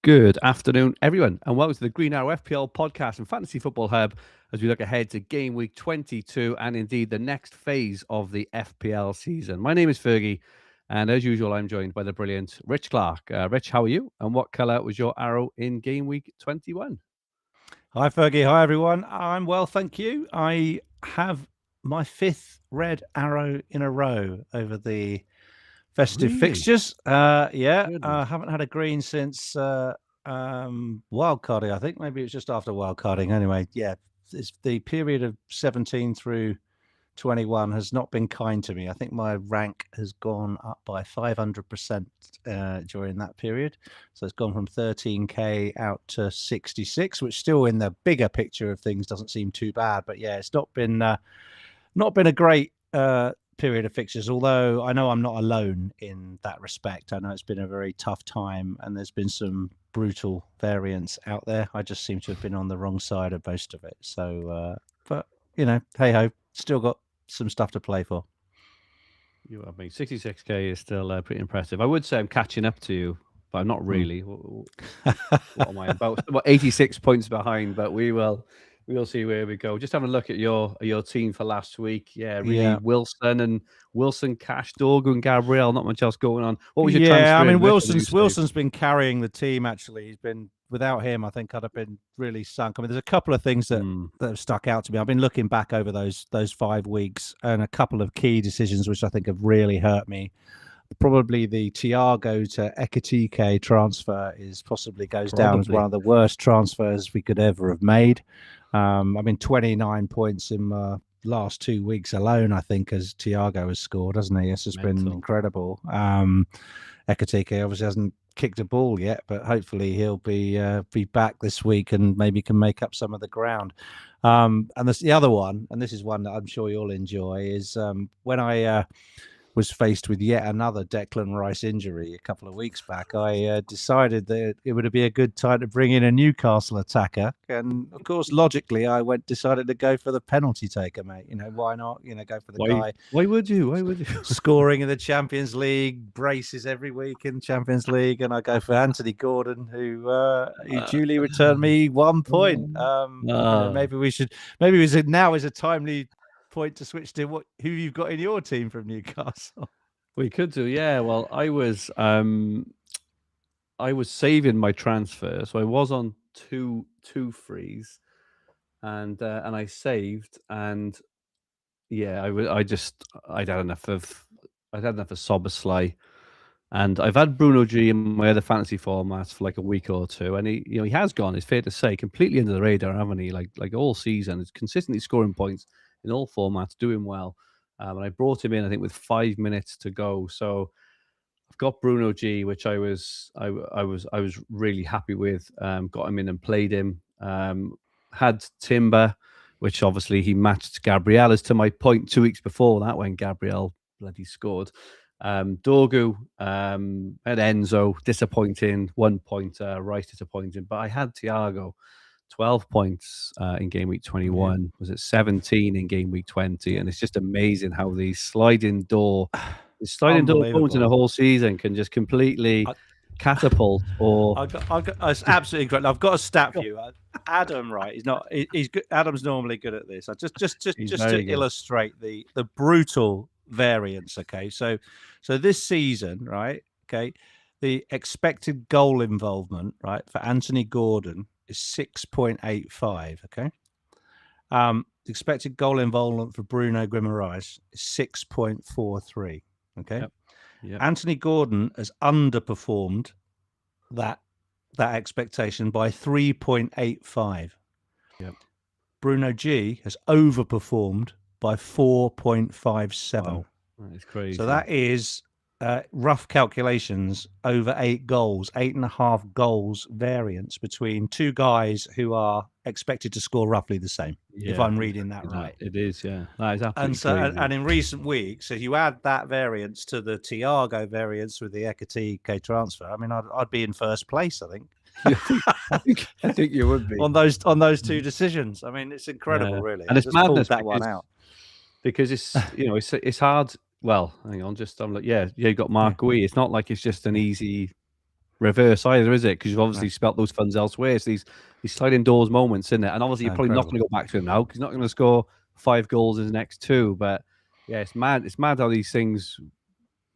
Good afternoon, everyone, and welcome to the Green Arrow FPL Podcast and Fantasy Football Hub as we look ahead to Game Week 22 and indeed the next phase of the FPL season. My name is Fergi, and as usual, I'm joined by the brilliant Rich Clarke. Rich, how are you? And what colour was your arrow in Game Week 21? Hi, Fergie. Hi, everyone. I'm well, thank you. I have my fifth red arrow in a row over the festive fixtures. I haven't had a green since wildcarding. I think maybe it was just after wildcarding. Anyway, yeah, it's the period of 17 through 21 has not been kind to me. I think my rank has gone up by 500% during that period. So it's gone from 13k out to 66, which still in the bigger picture of things doesn't seem too bad. But yeah, it's not been a great period of fixtures, although I know I'm not alone in that respect. I know it's been a very tough time and there's been some brutal variance out there. I just seem to have been on the wrong side of most of it. So, but you know, hey ho, still got some stuff to play for. I mean, 66k is still pretty impressive. I would say I'm catching up to you, but I'm not really. What am I about? About 86 points behind, but we'll see where we go. Just having a look at your team for last week. Yeah, really. Yeah. Wilson, Cash, Dorgu, and Gabriel. Not much else going on. What was your transfer? Yeah, I mean, Wilson's been carrying the team. Actually, he's been. Without him, I think I'd have been really sunk. I mean, there's a couple of things that have stuck out to me. I've been looking back over those 5 weeks, and a couple of key decisions which I think have really hurt me. Probably the Thiago to Ekitike transfer goes down as one of the worst transfers we could ever have made. I mean, 29 points in the last 2 weeks alone, I think, as Thiago has scored, hasn't he? This has been incredible. Ekitike obviously hasn't kicked a ball yet, but hopefully he'll be back this week and maybe can make up some of the ground. And the other one, and this is one that I'm sure you'll enjoy, is when I was faced with yet another Declan Rice injury a couple of weeks back, I decided that it would be a good time to bring in a Newcastle attacker. And of course, logically, I decided to go for the penalty taker, mate. You know, why not? You know, go for the guy. Why would you? Scoring in the Champions League, braces every week in Champions League, and I go for Anthony Gordon, who duly returned me 1 point. Maybe now is a timely point to switch to who you've got in your team from Newcastle. We could do, yeah. Well, I was saving my transfer, so I was on two frees, and I saved, and yeah, I'd had enough of Szoboszlai, and I've had Bruno G in my other fantasy formats for like a week or two, and he has gone. It's fair to say, completely under the radar, haven't he? Like all season, it's consistently scoring points in all formats, doing well. And I brought him in, I think, with 5 minutes to go. So I've got Bruno G, which I was really happy with. Got him in and played him. Had Timber, which obviously he matched Gabriel, as to my point 2 weeks before that when Gabriel bloody scored. Dorgu, had Enzo, disappointing. 1 point, Rice disappointing. But I had Thiago. 12 points in Game Week 21. Yeah. Was it 17 in Game Week 20? And it's just amazing how these sliding door points in a whole season can just completely catapult. It's absolutely great. I've got a stat for you. Adam, right? He's good. Adam's normally good at this. Just to illustrate the brutal variance. Okay, so this season, right? Okay, the expected goal involvement, right, for Anthony Gordon is 6.85. Okay. The expected goal involvement for Bruno Guimaraes is 6.43. Okay. Yep. Anthony Gordon has underperformed that expectation by 3.85. Yep. Bruno G has overperformed by 4.57. Wow. That is crazy. So that is rough calculations, over 8.5 goals variance between two guys who are expected to score roughly the same. Yeah, if I'm reading that right. It is, yeah. That is absolutely crazy. And in recent weeks, if you add that variance to the Thiago variance with the Ekitike transfer, I mean, I'd be in first place, I think. I think you would be on those two decisions. I mean, it's incredible, really. And it's madness that one out because it's it's hard. Well, hang on, I'm like, you got Mark Gui. It's not like it's just an easy reverse either, is it? Because you've obviously spelt those funds elsewhere. It's these sliding doors moments, isn't it? And obviously, you're probably not going to go back to him now because he's not going to score 5 goals in the next 2. But yeah, it's mad. It's mad how these things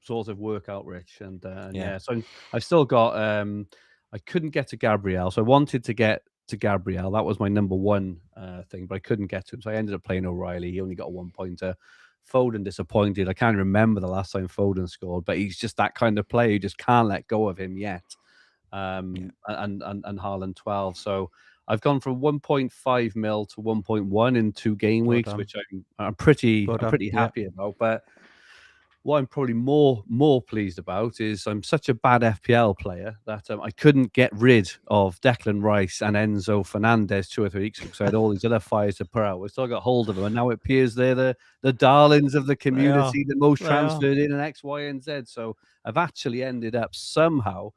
sort of work out, Rich. And yeah, so I've still got. I couldn't get to Gabriel, so I wanted to get to Gabriel. That was my number one thing, but I couldn't get to him, so I ended up playing O'Reilly. He only got a 1-pointer. Foden disappointed. I can't remember the last time Foden scored, but he's just that kind of player. You just can't let go of him yet. And Haaland 12. So I've gone from 1.5 mil to 1.1 in 2 game weeks, which I'm pretty happy about. But what I'm probably more pleased about is I'm such a bad FPL player that I couldn't get rid of Declan Rice and Enzo Fernandez 2 or 3 weeks ago because I had all these other fires to put out. I still got hold of them, and now it appears they're the darlings of the community, the most transferred in, and X, Y, and Z. So I've actually ended up somehow.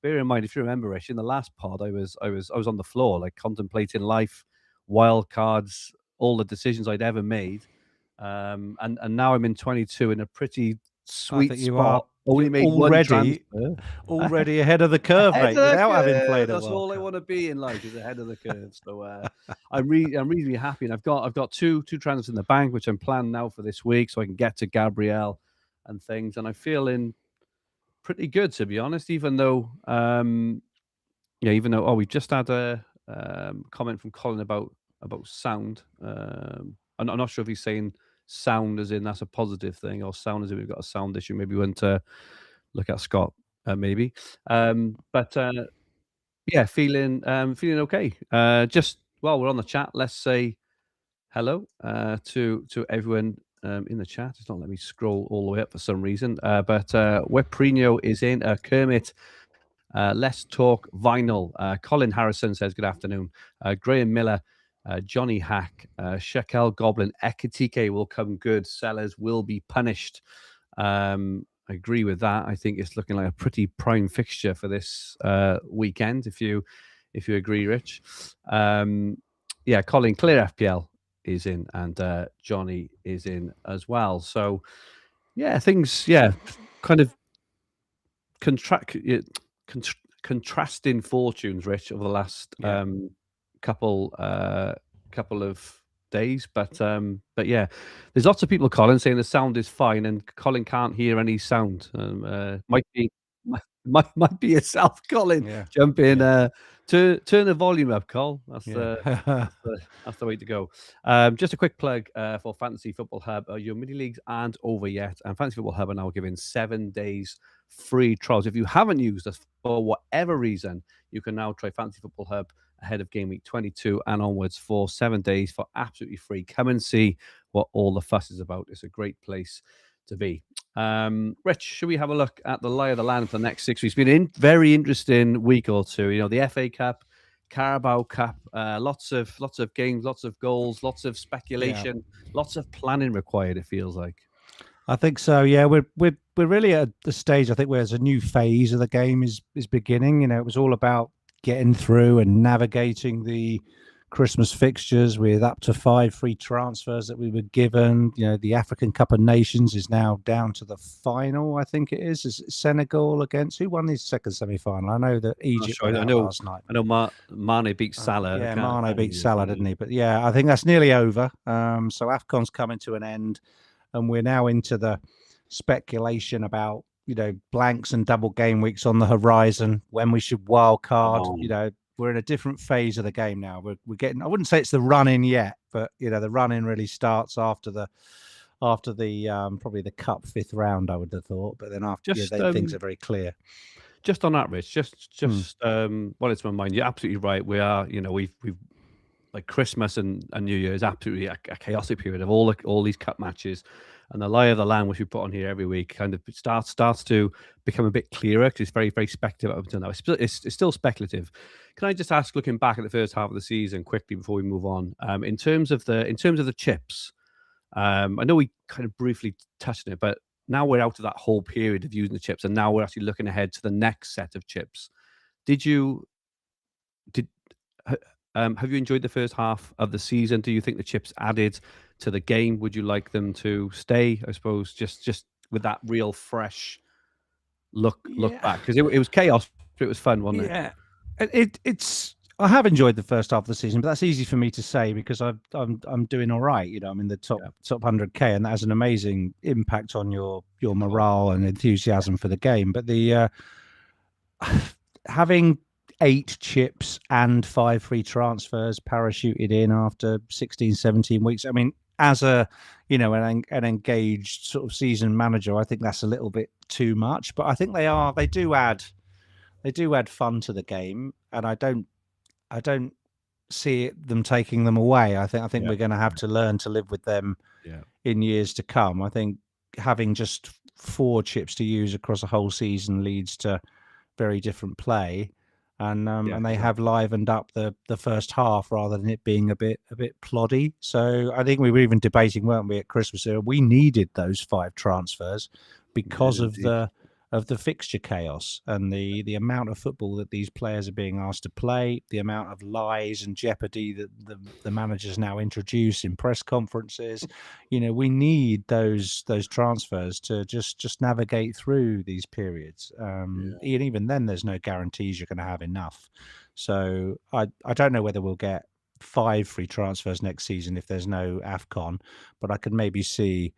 Bear in mind, if you remember, Rich, in the last pod, I was on the floor, like contemplating life, wildcards, all the decisions I'd ever made. And now I'm in 22 in a pretty sweet spot. Only made one transfer. Already ahead of the curve, mate, without having played a That's all I want to be in life, is ahead of the curve. So I'm reasonably happy, and I've got two transfers in the bank, which I'm planning now for this week, so I can get to Gabriel and things. And I'm feeling pretty good, to be honest. Even though we just had a comment from Colin about sound. I'm not sure if he's saying sound as in that's a positive thing, or sound as in we've got a sound issue. Maybe we want to look at Scott, maybe. But yeah, feeling okay. Just while we're on the chat, let's say hello to everyone in the chat. It's not letting me scroll all the way up for some reason. But Weprino is in. Kermit. Let's talk vinyl. Colin Harrison says good afternoon. Graham Miller. Johnny Hack, Shekel Goblin, Ekatike will come good. Sellers will be punished. I agree with that. I think it's looking like a pretty prime fixture for this weekend. If you agree, Rich. Yeah, Colin, clear FPL is in, and Johnny is in as well. So yeah, things kind of contrasting fortunes, Rich, over the last couple of days, but yeah, there's lots of people, Colin, saying the sound is fine, and Colin can't hear any sound. Might be yourself, Colin. Jump in, turn the volume up, Col. That's the way to go. Just a quick plug for Fantasy Football Hub. Your mini leagues aren't over yet, and Fantasy Football Hub are now giving 7 days free trials. If you haven't used us for whatever reason, you can now try Fantasy Football Hub ahead of Game Week 22 and onwards for 7 days for absolutely free. Come and see what all the fuss is about. It's a great place to be. Rich, should we have a look at the lie of the land for the next 6 weeks? It's been a very interesting week or two. You know, the FA Cup, Carabao Cup, lots of games, lots of goals, lots of speculation, lots of planning required, it feels like. I think so. Yeah, we're really at the stage, I think, where there's a new phase of the game is beginning. You know, it was all about getting through and navigating the Christmas fixtures with up to 5 free transfers that we were given. You know, the African Cup of Nations is now down to the final, I think it is. Is it Senegal against, who won the second semi-final? I know that Egypt went out last night. I know Mane beat Salah. Mane beat Salah, didn't he? But yeah, I think that's nearly over. So AFCON's coming to an end, and we're now into the speculation about, you know, blanks and double game weeks on the horizon, when we should wildcard. You know, we're in a different phase of the game now. We're getting, I wouldn't say it's the run-in yet, but, you know, the run-in really starts after the probably the Cup 5th round, I would have thought. But then after, things are very clear. Just on that, Rich, just what it's my mind. You're absolutely right. We are, you know, we've like Christmas and New Year is absolutely a chaotic period of all these cup matches. And the lie of the land, which we put on here every week, kind of starts to become a bit clearer, because it's very, very speculative up until now. It's still speculative. Can I just ask, looking back at the first half of the season quickly before we move on, in terms of the chips, I know we kind of briefly touched on it, but now we're out of that whole period of using the chips, and now we're actually looking ahead to the next set of chips. Have you enjoyed the first half of the season? Do you think the chips added to the game? Would you like them to stay? I suppose just with that real fresh look back, because it was chaos It was fun, wasn't it? Yeah, it's. I have enjoyed the first half of the season, but that's easy for me to say because I'm doing all right. I'm in the top 100K, and that has an amazing impact on your morale and enthusiasm for the game. But the having 8 chips and 5 free transfers parachuted in after 16, 17 weeks. I mean, as a an engaged sort of season manager, I think that's a little bit too much. But I think they do add fun to the game, and I don't see them taking them away. I think we're going to have to learn to live with them in years to come. I think having just 4 chips to use across a whole season leads to very different play, and they have livened up the first half rather than it being a bit ploddy. So I think we were even debating, weren't we, at Christmas? We needed those 5 transfers because of the fixture chaos and the amount of football that these players are being asked to play, the amount of lies and jeopardy that the managers now introduce in press conferences. We need those transfers to just navigate through these periods. And even then, there's no guarantees you're going to have enough. So I don't know whether we'll get 5 free transfers next season if there's no AFCON, but I could maybe see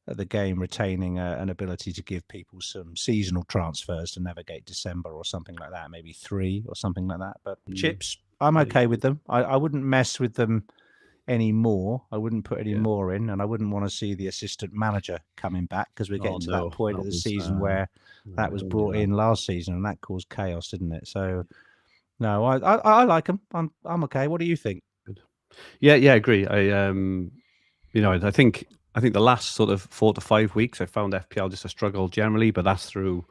the game retaining an ability to give people some seasonal transfers to navigate December or something like that, maybe 3 or something like that. But chips, I'm okay with them. I wouldn't mess with them anymore. I wouldn't put any more in, and I wouldn't want to see the assistant manager coming back because we're getting to that point of the season where that was brought in last season, and that caused chaos, didn't it? So no, I like them. I'm okay. What do you think? Yeah, I agree. I think the last sort of 4 to 5 weeks, I found FPL just a struggle generally, but that's through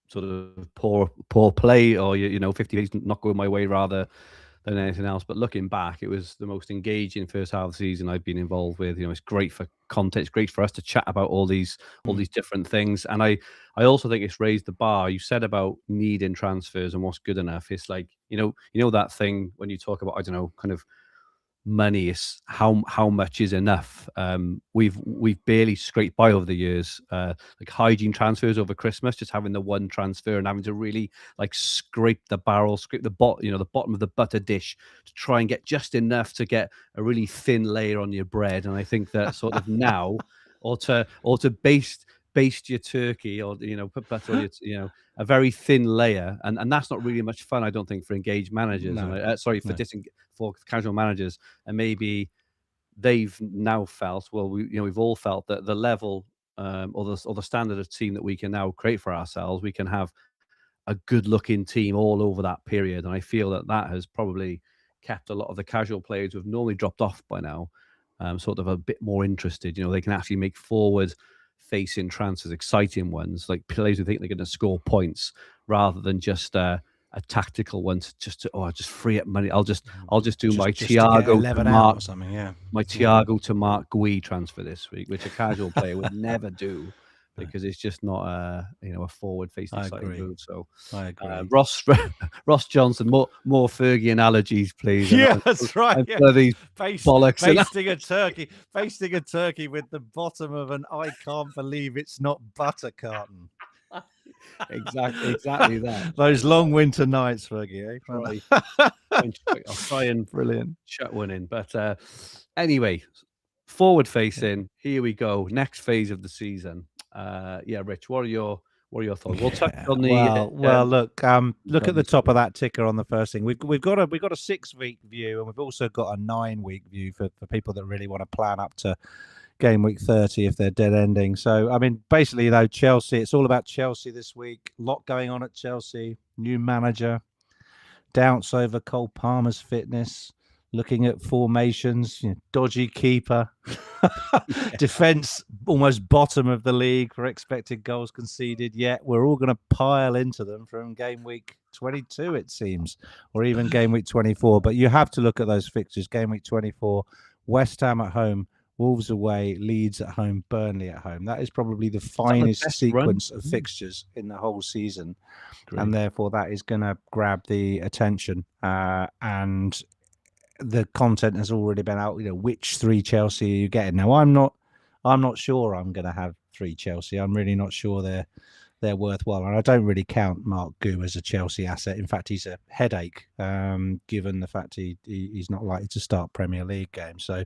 sort of poor play or 50 days not going my way rather than anything else. But looking back, it was the most engaging first half of the season I've been involved with. It's great for content. It's great for us to chat about all these different things. And I also think it's raised the bar. You said about needing transfers and what's good enough. It's like, that thing when you talk about, I don't know, kind of money is how much is enough. We've barely scraped by over the years, like hygiene transfers over Christmas, just having the one transfer and having to really like scrape the bottom of the butter dish to try and get just enough to get a really thin layer on your bread. And I think that sort of now or to baste your turkey or put butter on your, a very thin layer, and that's not really much fun, I don't think, for engaged managers. For casual managers. And maybe they've now felt, we've all felt that the level or the standard of team that we can now create for ourselves, we can have a good looking team all over that period. And I feel that has probably kept a lot of the casual players who've normally dropped off by now sort of a bit more interested. They can actually make forward facing transfers, exciting ones, like players who think they're going to score points rather than just a tactical one to just free up money. I'll just do my Thiago to Mark or something, my Thiago to Mark Gui transfer this week, which a casual player would never do because it's just not a forward facing exciting move. So I agree. Ross Johnson, more Fergie analogies, please. Yeah, that's right. These bollocks. Basting a turkey with the bottom of an I can't believe it's not butter carton. Exactly that. Those long winter nights, Fergie. Right. I'll try and shut one in. But anyway, forward facing. Here we go. Next phase of the season. Rich, what are your thoughts? We'll touch on the look at the top of that ticker on the first thing. We've got a 6-week view, and we've also got a 9-week view for people that really want to plan up to game week 30 if they're dead ending. So I mean, basically, Chelsea, it's all about Chelsea this week. A lot going on at Chelsea. New manager, doubts over Cole Palmer's fitness, looking at formations, dodgy keeper, defense almost bottom of the league for expected goals conceded. Yet we're all going to pile into them from game week 22, it seems, or even game week 24. But you have to look at those fixtures. Game week 24, West Ham at home, Wolves away, Leeds at home, Burnley at home. That is probably the finest sequence of fixtures in the whole season. Great. And therefore that is going to grab the attention. And the content has already been out, which 3 Chelsea are you getting? Now, I'm not sure I'm going to have 3 Chelsea. I'm really not sure they're they're worthwhile. And I don't really count Mark Gu as a Chelsea asset. In fact, he's a headache, given the fact he's not likely to start Premier League games. So,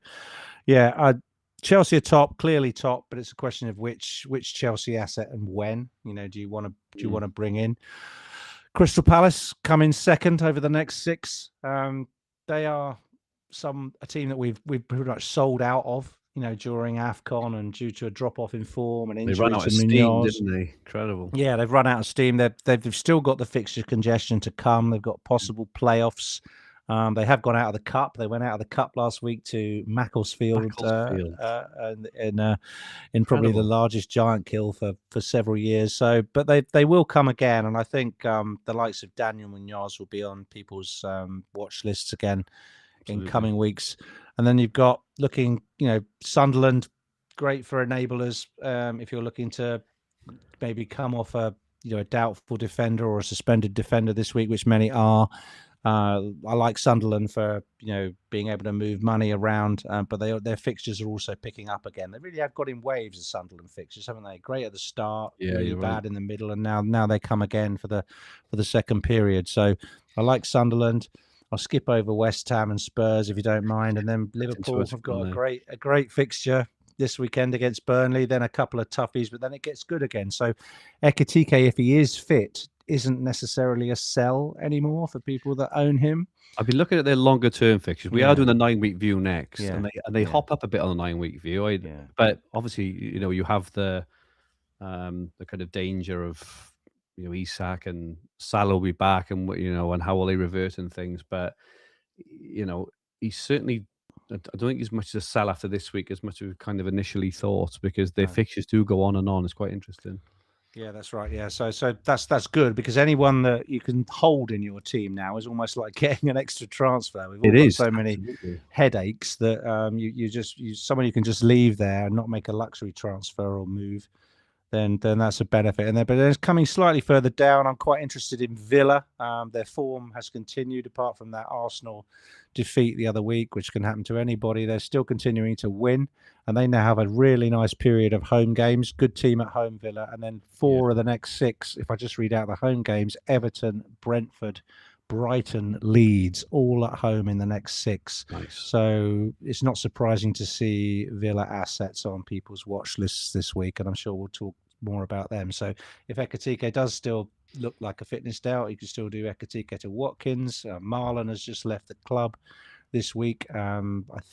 yeah, Chelsea are top, clearly top, but it's a question of which Chelsea asset and when. Do you want to bring in? Crystal Palace come in second over the next 6. They are a team that we've pretty much sold out of, during AFCON and due to a drop off in form and injury to Munoz. Didn't they? Incredible. Yeah, they've run out of steam. They've still got the fixture congestion to come. They've got possible playoffs. They have gone out of the cup. They went out of the cup last week to Macclesfield. In probably the largest giant kill for several years. So, but they will come again, and I think the likes of Daniel Munoz will be on people's watch lists again in coming weeks. And then you've got Sunderland, great for enablers if you're looking to maybe come off a doubtful defender or a suspended defender this week, which many are. I like Sunderland for being able to move money around, but their fixtures are also picking up again. They really have got in waves of Sunderland fixtures, haven't they? Great at the start, really bad in the middle, and now they come again for the second period. So I like Sunderland. I'll skip over West Ham and Spurs if you don't mind, and then Liverpool have got a great fixture this weekend against Burnley. Then a couple of toughies, but then it gets good again. So Ekitike, if he is fit, isn't necessarily a sell anymore for people that own him. I've been looking at their longer term fixtures. We are doing a 9-week view next, and they hop up a bit on the 9-week view. But obviously, you have the kind of danger of Isak and Salah will be back, and and how will they revert and things. But he's certainly. I don't think he's much as a sell after this week as much as we kind of initially thought, because their fixtures do go on and on. It's quite interesting. Yeah, that's right. Yeah, so that's good, because anyone that you can hold in your team now is almost like getting an extra transfer. We've all got so many headaches that someone you can just leave there and not make a luxury transfer or move. Then that's a benefit. But it's coming slightly further down. I'm quite interested in Villa. Their form has continued apart from that Arsenal defeat the other week, which can happen to anybody. They're still continuing to win, and they now have a really nice period of home games. Good team at home, Villa, and then 4 of the next 6. If I just read out the home games: Everton, Brentford, Brighton, Leeds, all at home in the next 6. Nice. So it's not surprising to see Villa assets on people's watch lists this week, and I'm sure we'll talk more about them. So if Ekitike does still look like a fitness doubt, you can still do Ekitike to Watkins. Marlon has just left the club this week. I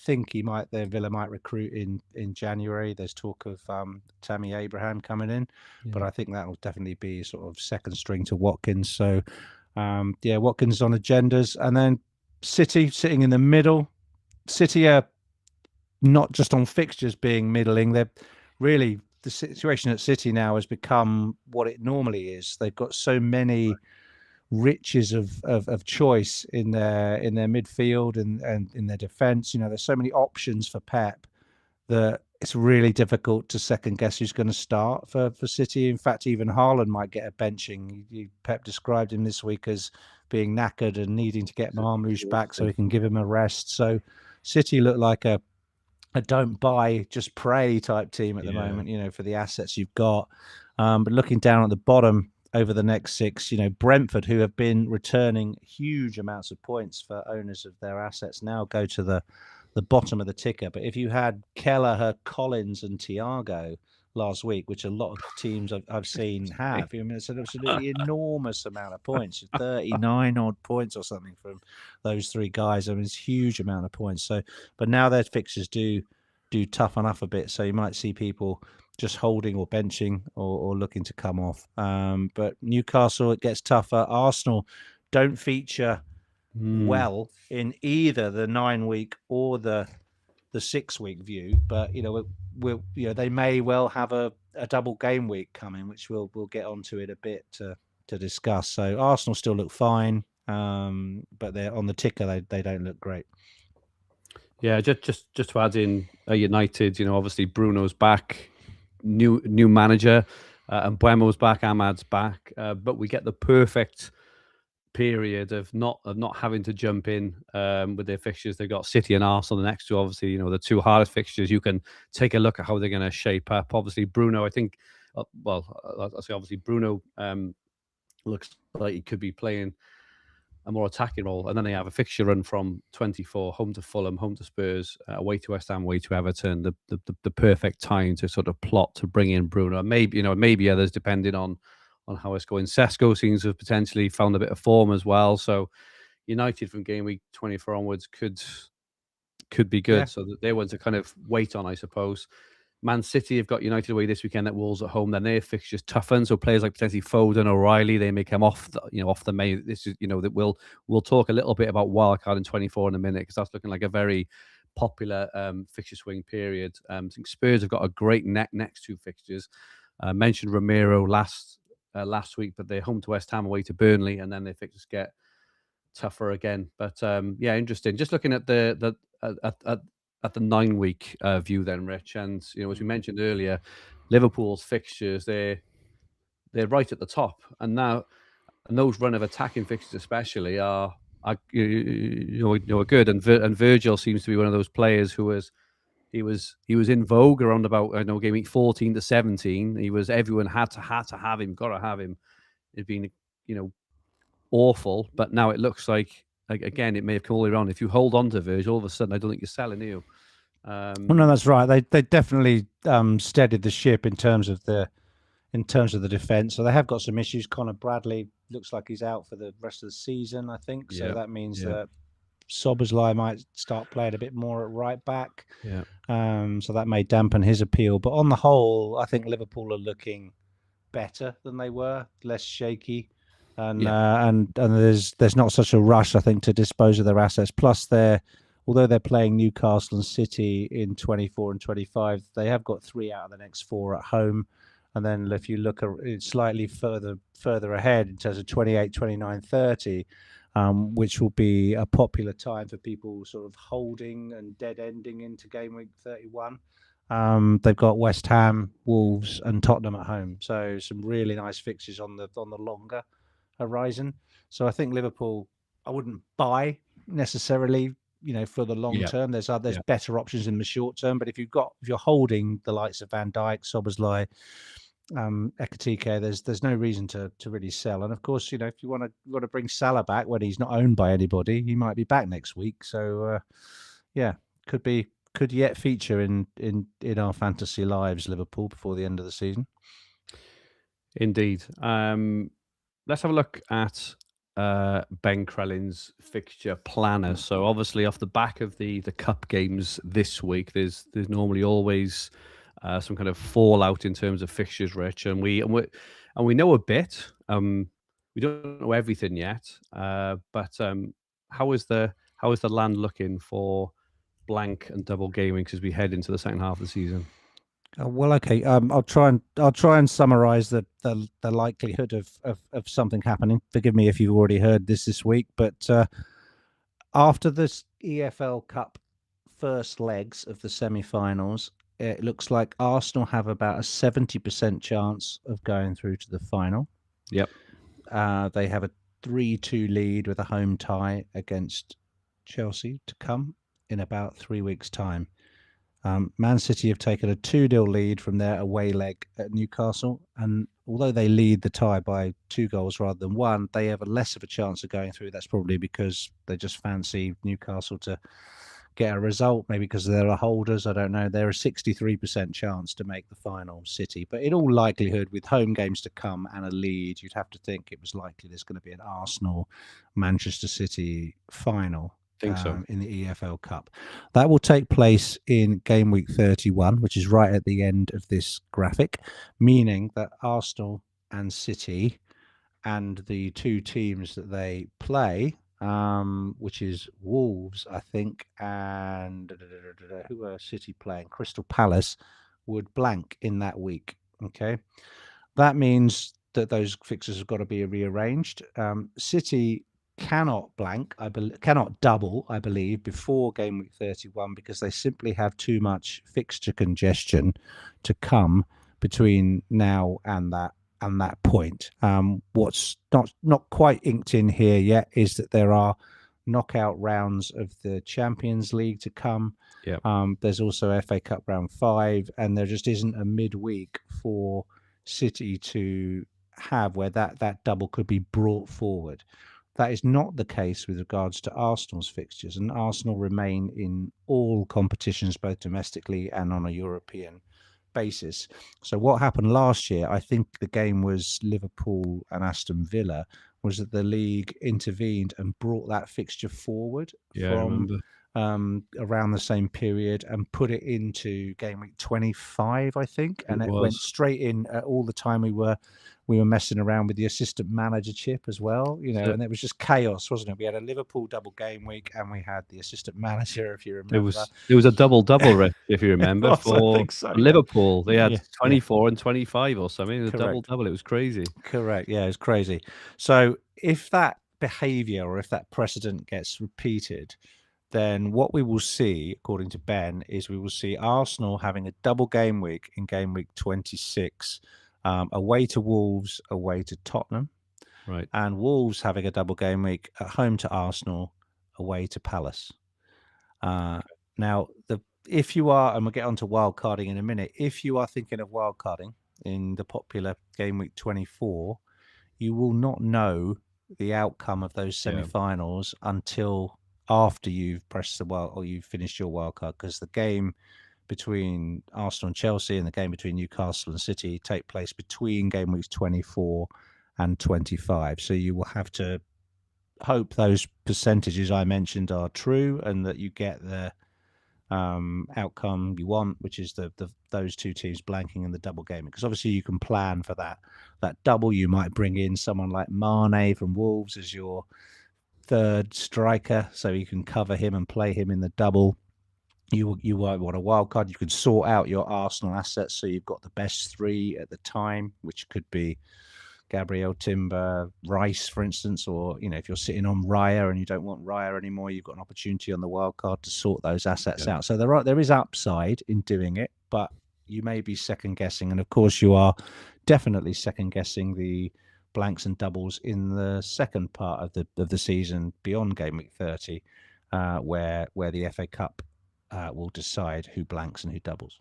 think Villa might recruit in January. There's talk of Tammy Abraham coming in, but I think that will definitely be sort of second string to Watkins. So Watkins on agendas. And then City sitting in the middle. City are not just on fixtures being middling. They're really, the situation at City now has become what it normally is. They've got so many riches of choice in their midfield and in their defence. There's so many options for Pep that it's really difficult to second guess who's going to start for City. In fact, even Haaland might get a benching. Pep described him this week as being knackered and needing to get Marmoush back so he can give him a rest. So City look like a don't buy, just pray type team at the moment, for the assets you've got. But looking down at the bottom over the next 6, Brentford, who have been returning huge amounts of points for owners of their assets, now go to the bottom of the ticker. But if you had Kelleher, Collins and Thiago last week, which a lot of teams I've seen have, it's an absolutely enormous amount of points, 39 odd points or something from those 3 guys. It's a huge amount of points. So, but now their fixtures do toughen up a bit. So you might see people just holding or benching or looking to come off. But Newcastle, it gets tougher. Arsenal don't feature well in either the 9-week or the 6-week view, but we'll they may well have a double game week coming, which we'll get onto it a bit to discuss. So Arsenal still look fine, but they're on the ticker. They don't look great. Yeah, just to add in United, obviously Bruno's back, new manager, and Buemo's back, Ahmad's back, but we get the perfect period of not having to jump in with their fixtures. They've got City and Arsenal the next 2, obviously, the 2 hardest fixtures. You can take a look at how they're going to shape up. Obviously, Bruno, I think I say obviously Bruno looks like he could be playing a more attacking role, and then they have a fixture run from 24, home to Fulham, home to Spurs, away to West Ham, away to Everton. The perfect time to sort of plot to bring in Bruno. Maybe others, depending on how it's going. Sesko seems to have potentially found a bit of form as well. So United from game week 24 onwards could be good. Yeah. So they're ones to kind of wait on, I suppose. Man City have got United away this weekend at Wolves at home. Then their fixtures toughen. So players like potentially Foden, O'Reilly, they may come off the main. This is that we'll talk a little bit about Wildcard in 24 in a minute, because that's looking like a very popular fixture swing period. I think Spurs have got a great next two fixtures. Mentioned Romero last week, but they're home to West Ham, away to Burnley, and then their fixtures get tougher again. But interesting. Just looking at the 9-week view then, Rich, and as we mentioned earlier, Liverpool's fixtures, they're right at the top, and those run of attacking fixtures especially are good, and Virgil seems to be one of those players who was in vogue around about game week 14 to 17. Everyone had to have him, got to have him. It'd been awful, but now it looks like again it may have come all the way around. If you hold on to Virgil, all of a sudden I don't think you're selling, you. Well, no, that's right. They definitely steadied the ship in terms of the defense. So they have got some issues. Connor Bradley looks like he's out for the rest of the season, I think. So that means that Szoboszlai might start playing a bit more at right back. Yeah. So that may dampen his appeal. But on the whole, I think Liverpool are looking better than they were, less shaky. And there's not such a rush, I think, to dispose of their assets. Plus, although they're playing Newcastle and City in 24 and 25, they have got 3 out of the next 4 at home. And then if you look slightly further ahead in terms of 28, 29, 30, which will be a popular time for people sort of holding and dead ending into game week 31. They've got West Ham, Wolves, and Tottenham at home. So some really nice fixtures on the longer horizon. So I think Liverpool, I wouldn't buy necessarily, for the long term. There's better options in the short term. But if you're holding the likes of Van Dijk, Szoboszlai, Ekitike, there's no reason to really sell. And of course, if you want to bring Salah back when he's not owned by anybody, he might be back next week. So could yet feature in our fantasy lives, Liverpool, before the end of the season. Indeed. Let's have a look at Ben Crellin's fixture planner. So obviously off the back of the cup games this week, there's normally always some kind of fallout in terms of fixtures, Rich, and we know a bit. We don't know everything yet, but how is the land looking for blank and double game weeks as we head into the second half of the season? Well, okay. I'll try and summarize the likelihood of something happening. Forgive me if you've already heard this week, but after this EFL Cup first legs of the semi-finals, it looks like Arsenal have about a 70% chance of going through to the final. Yep. They have a 3-2 lead with a home tie against Chelsea to come in about 3 weeks' time. Man City have taken a 2-0 lead from their away leg at Newcastle, and although they lead the tie by 2 goals rather than 1, they have a less of a chance of going through. That's probably because they just fancy Newcastle to get a result, maybe because they're the holders, I don't know. They're a 63% chance to make the final, City. But in all likelihood, with home games to come and a lead, you'd have to think it was likely there's going to be an Arsenal-Manchester City final. So. In the EFL Cup. That will take place in game week 31, which is right at the end of this graphic, meaning that Arsenal and City and the 2 teams that they play, which is Wolves, I think, and who are City playing? Crystal Palace, would blank in that week. Okay, that means that those fixtures have got to be rearranged. City cannot double, I believe, before game week 31 because they simply have too much fixture congestion to come between now and that point. What's not quite inked in here yet is that there are knockout rounds of the Champions League to come. Yep. There's also FA Cup round 5, and there just isn't a midweek for City to have where that double could be brought forward. That is not the case with regards to Arsenal's fixtures, and Arsenal remain in all competitions, both domestically and on a European basis. So what happened last year, I think the game was Liverpool and Aston Villa, was that the league intervened and brought that fixture forward from around the same period and put it into game week 25, I think, and it went straight in at all the time we were messing around with the assistant manager chip as well, and it was just chaos, wasn't it? We had a Liverpool double game week and we had the assistant manager, if you remember. It was a double, Rich, if you remember, for Liverpool. They had 24 and 25 or something. It was a double. It was crazy. Correct. Yeah, it was crazy. So if that behavior or if that precedent gets repeated, then what we will see, according to Ben, is we will see Arsenal having a double game week in game week 26, away to Wolves, away to Tottenham. Right. And Wolves having a double game week at home to Arsenal, away to Palace. Now, if you are, and we'll get on to wildcarding in a minute, if you are thinking of wildcarding in the popular game week 24, you will not know the outcome of those semi-finals until after you've pressed the wild or you've finished your wildcard, because the game between Arsenal and Chelsea and the game between Newcastle and City take place between game weeks 24 and 25. So you will have to hope those percentages I mentioned are true and that you get the outcome you want, which is those two teams blanking in the double game. Because obviously you can plan for that double. You might bring in someone like Mane from Wolves as your third striker, so you can cover him and play him in the double. You might want a wild card. You can sort out your Arsenal assets so you've got the best three at the time, which could be Gabriel, Timber, Rice, for instance, or if you're sitting on Raya and you don't want Raya anymore, you've got an opportunity on the wild card to sort those assets out. So there is upside in doing it, but you may be second guessing, and of course you are definitely second guessing the blanks and doubles in the second part of the season beyond game week 30, where the FA Cup will decide who blanks and who doubles.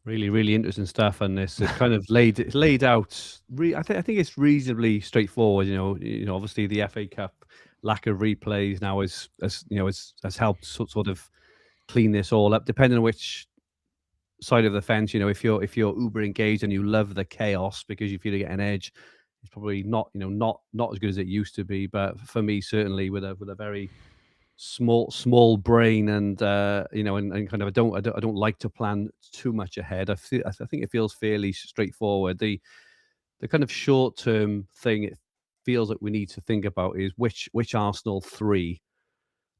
Really, really interesting stuff, and this is kind of laid out. I think it's reasonably straightforward. Obviously the FA Cup lack of replays now has helped sort of clean this all up. Depending on which side of the fence, if you're uber engaged and you love the chaos because you feel you get an edge, it's probably not as good as it used to be. But for me, certainly with a very small brain and and kind of I don't like to plan too much ahead. I think it feels fairly straightforward. The kind of short term thing it feels like we need to think about is which Arsenal 3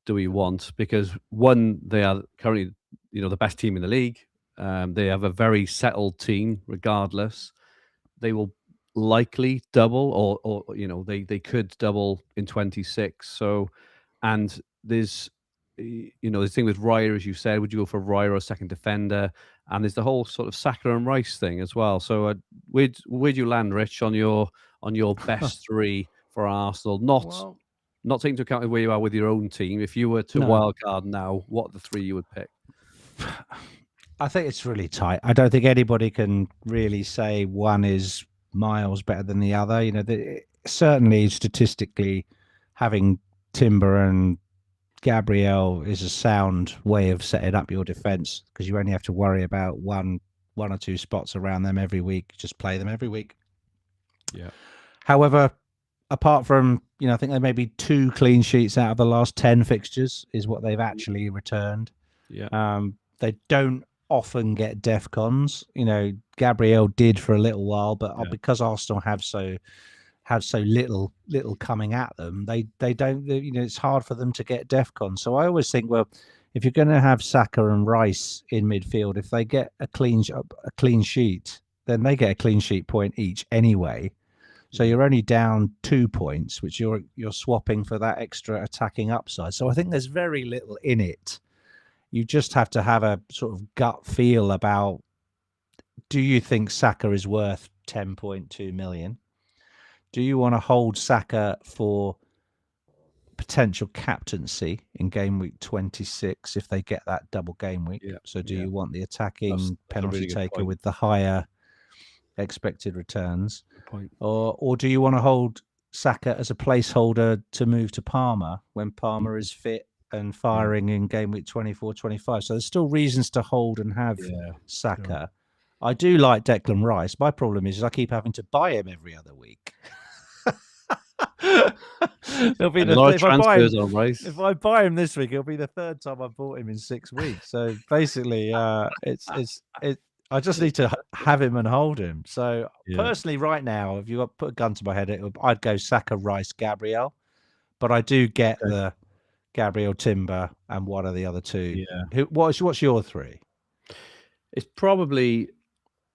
do we want, because one, they are currently the best team in the league. They have a very settled team regardless. They will likely double or they could double in 26. So, and there's the thing with Raya, as you said, would you go for Raya or a second defender? And there's the whole sort of Saka and Rice thing as well. So where'd you land, Rich, on your best 3 for Arsenal? Not taking into account where you are with your own team. If you were to wildcard now, what are the 3 you would pick? I think it's really tight. I don't think anybody can really say one is miles better than the other. Certainly statistically, having Timber and Gabriel is a sound way of setting up your defense, because you only have to worry about one or two spots around them every week. Just play them every week. Yeah. However, apart from I think there may be 2 clean sheets out of the last 10 fixtures is what they've actually returned. Yeah. They don't often get DEFCONs. Gabriel did for a little while, but because Arsenal have so little coming at them, they don't. It's hard for them to get DEFCON. So I always think, well, if you're going to have Saka and Rice in midfield, if they get a clean sheet, then they get a clean sheet point each anyway. So you're only down 2 points, which you're swapping for that extra attacking upside. So I think there's very little in it. You just have to have a sort of gut feel about, do you think Saka is worth 10.2 million? Do you want to hold Saka for potential captaincy in game week 26 if they get that double game week? So do you want the attacking penalty taker with the higher expected returns, Point. or do you want to hold Saka as a placeholder to move to Palmer when Palmer is fit and firing in game week 24-25? So there's still reasons to hold and have Saka. Sure. I do like Declan Rice. My problem is I keep having to buy him every other week. It'll be if I buy him this week, it'll be the third time I bought him in 6 weeks. So basically, I just need to have him and hold him. So personally, right now, if you put a gun to my head, I'd go Saka, Rice, Gabriel. But I do get the Gabriel, Timber, and one of the other two. Yeah. What's your three? It's probably.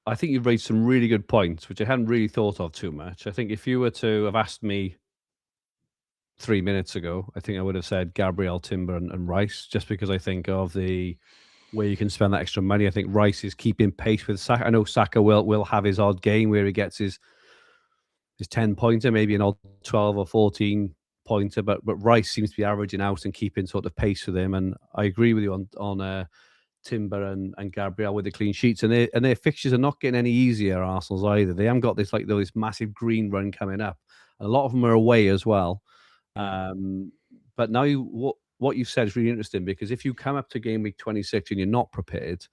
I think you've raised some really good points, which I hadn't really thought of too much. I think if you were to have asked me 3 minutes ago, I think I would have said Gabriel, Timber, and Rice, just because I think of the way you can spend that extra money. I think Rice is keeping pace with Saka. I know Saka will have his odd game where he gets his 10-pointer, maybe an odd 12 or 14-pointer, but Rice seems to be averaging out and keeping sort of pace with him. And I agree with you on Timber and Gabriel with the clean sheets, and their fixtures are not getting any easier, Arsenal's either. They haven't got this massive green run coming up. A lot of them are away as well. But now what you've said is really interesting, because if you come up to game week 26 and you're not prepared,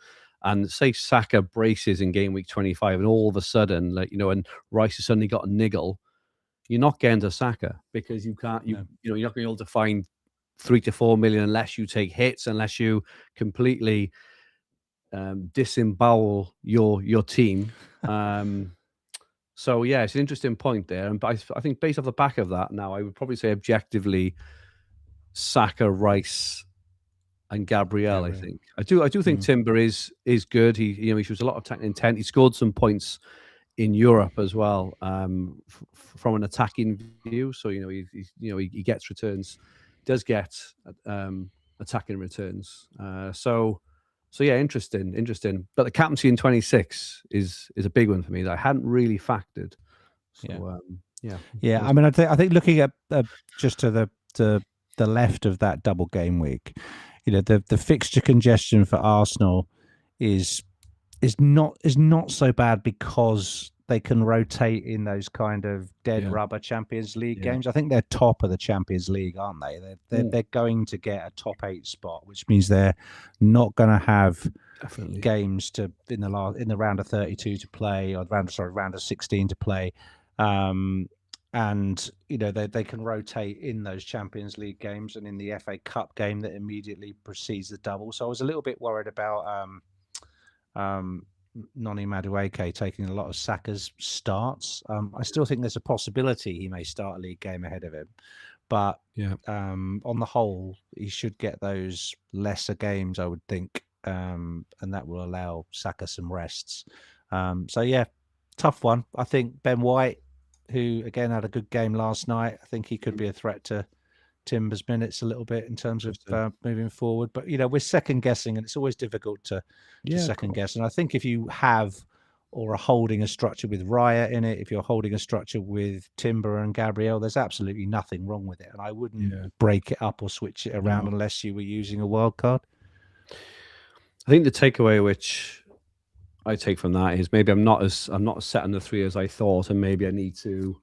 and say Saka braces in game week 25, and all of a sudden, and Rice has suddenly got a niggle, you're not getting to Saka, because you can't. You're not going to be able to find 3 to 4 million unless you take hits, unless you completely disembowel your team. So it's an interesting point there, and I think based off the back of that, now I would probably say objectively, Saka, Rice, and Gabriel. I think I do think Timber is good. He shows a lot of technical intent. He scored some points in Europe as well, from an attacking view. So he gets returns. Does get attacking returns. So interesting. But the captaincy in 26 is a big one for me that I hadn't really factored. So, I mean, I think looking at just to the left of that double game week, the fixture congestion for Arsenal is not so bad, because they can rotate in those kind of dead rubber Champions League games. I think they're top of the Champions League, aren't they? They're going to get a top 8 spot, which means they're not going to have games in the round of 32 to play, or round of 16 to play. And they can rotate in those Champions League games and in the FA Cup game that immediately precedes the double. So I was a little bit worried about Noni Madueke taking a lot of Saka's starts. I still think there's a possibility he may start a league game ahead of him, but on the whole, he should get those lesser games, I would think, and that will allow Saka some rests. Tough one. I think Ben White, who again had a good game last night, I think he could be a threat to Timber's minutes a little bit in terms of moving forward. But we're second guessing, and it's always difficult to second guess. And I think if you have or are holding a structure with Raya in it, if you're holding a structure with Timber and Gabriel, there's absolutely nothing wrong with it. And I wouldn't break it up or switch it around unless you were using a wild card. I think the takeaway which I take from that is maybe I'm not as set on the 3 as I thought, and maybe I need to,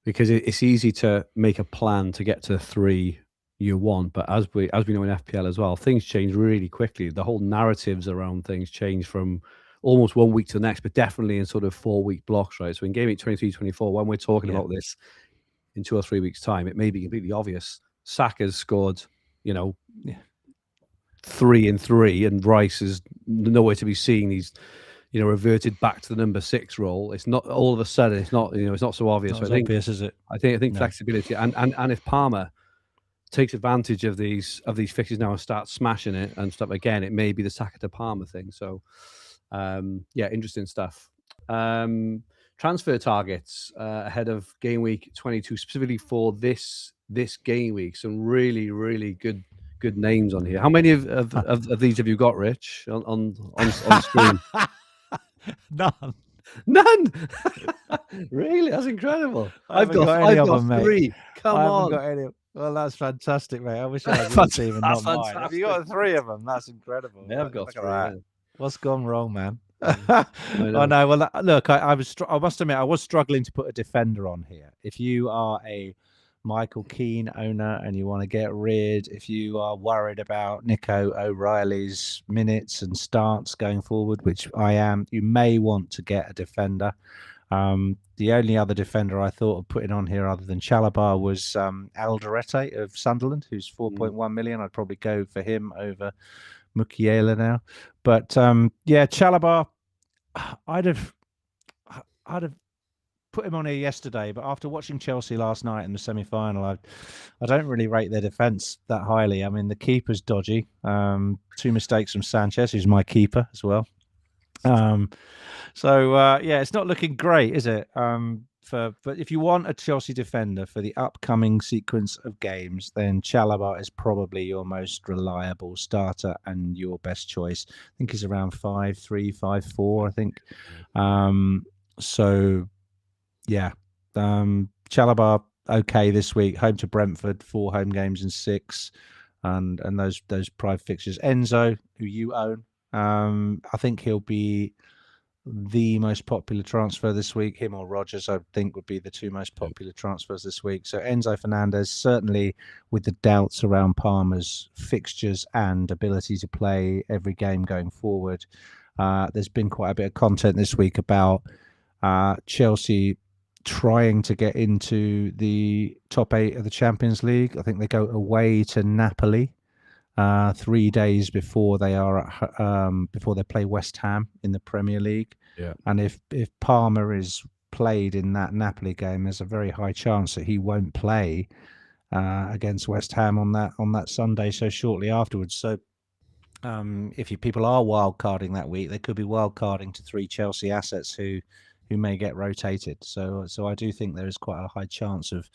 because it's easy to make a plan to get to the 3 you want, but as we know in FPL as well, things change really quickly. The whole narratives around things change from almost 1 week to the next, but definitely in sort of 4-week blocks, right? So in game week 23-24, when we're talking about this in 2 or 3 weeks' time, it may be completely obvious. Saka's scored, 3 and 3, and Rice is nowhere to be seen. He's reverted back to the number 6 role. It's not all of a sudden. It's not it's not so obvious. Not obvious, is it? I think flexibility and if Palmer takes advantage of these fixtures now and starts smashing it and stuff again, it may be the Saka to Palmer thing. So interesting stuff. Transfer targets ahead of game week 22, specifically for this game week. Some really, really good names on here. How many of these have you got, Rich, on screen? None. Really? That's incredible. I've got 3. Come on. Got any. Well, that's fantastic, mate. I wish I had your team and not mine. Have you got 3 of them? That's incredible. Yeah, I've got 3. What's gone wrong, man? I know. Well, look, I must admit, I was struggling to put a defender on here. If you are a Michael Keane owner and you want to get rid, if you are worried about Nico O'Reilly's minutes and starts going forward, which I am, you may want to get a defender. The only other defender I thought of putting on here other than Chalobah was Alderete of Sunderland, who's 4.1 million. I'd probably go for him over Mukiele now. But yeah, Chalobah, I'd have put him on here yesterday, but after watching Chelsea last night in the semi-final, I don't really rate their defence that highly. I mean, the keeper's dodgy. 2 mistakes from Sanchez, who's my keeper as well. So yeah, it's not looking great, is it? But if you want a Chelsea defender for the upcoming sequence of games, then Chalobah is probably your most reliable starter and your best choice. I think he's around 5.3, 5.4, I think. So yeah, Chalobah okay this week. Home to Brentford, 4 home games in 6, and those private fixtures. Enzo, who you own, I think he'll be the most popular transfer this week. Him or Rodgers, I think, would be the 2 most popular transfers this week. So Enzo Fernandez, certainly with the doubts around Palmer's fixtures and ability to play every game going forward. There's been quite a bit of content this week about Chelsea trying to get into the top 8 of the Champions League. I think they go away to Napoli 3 days before they before they play West Ham in the Premier League. Yeah. And if Palmer is played in that Napoli game, there's a very high chance that he won't play against West Ham on that Sunday so shortly afterwards. So if people are wildcarding that week, they could be wildcarding to 3 Chelsea assets who may get rotated. So I do think there is quite a high chance of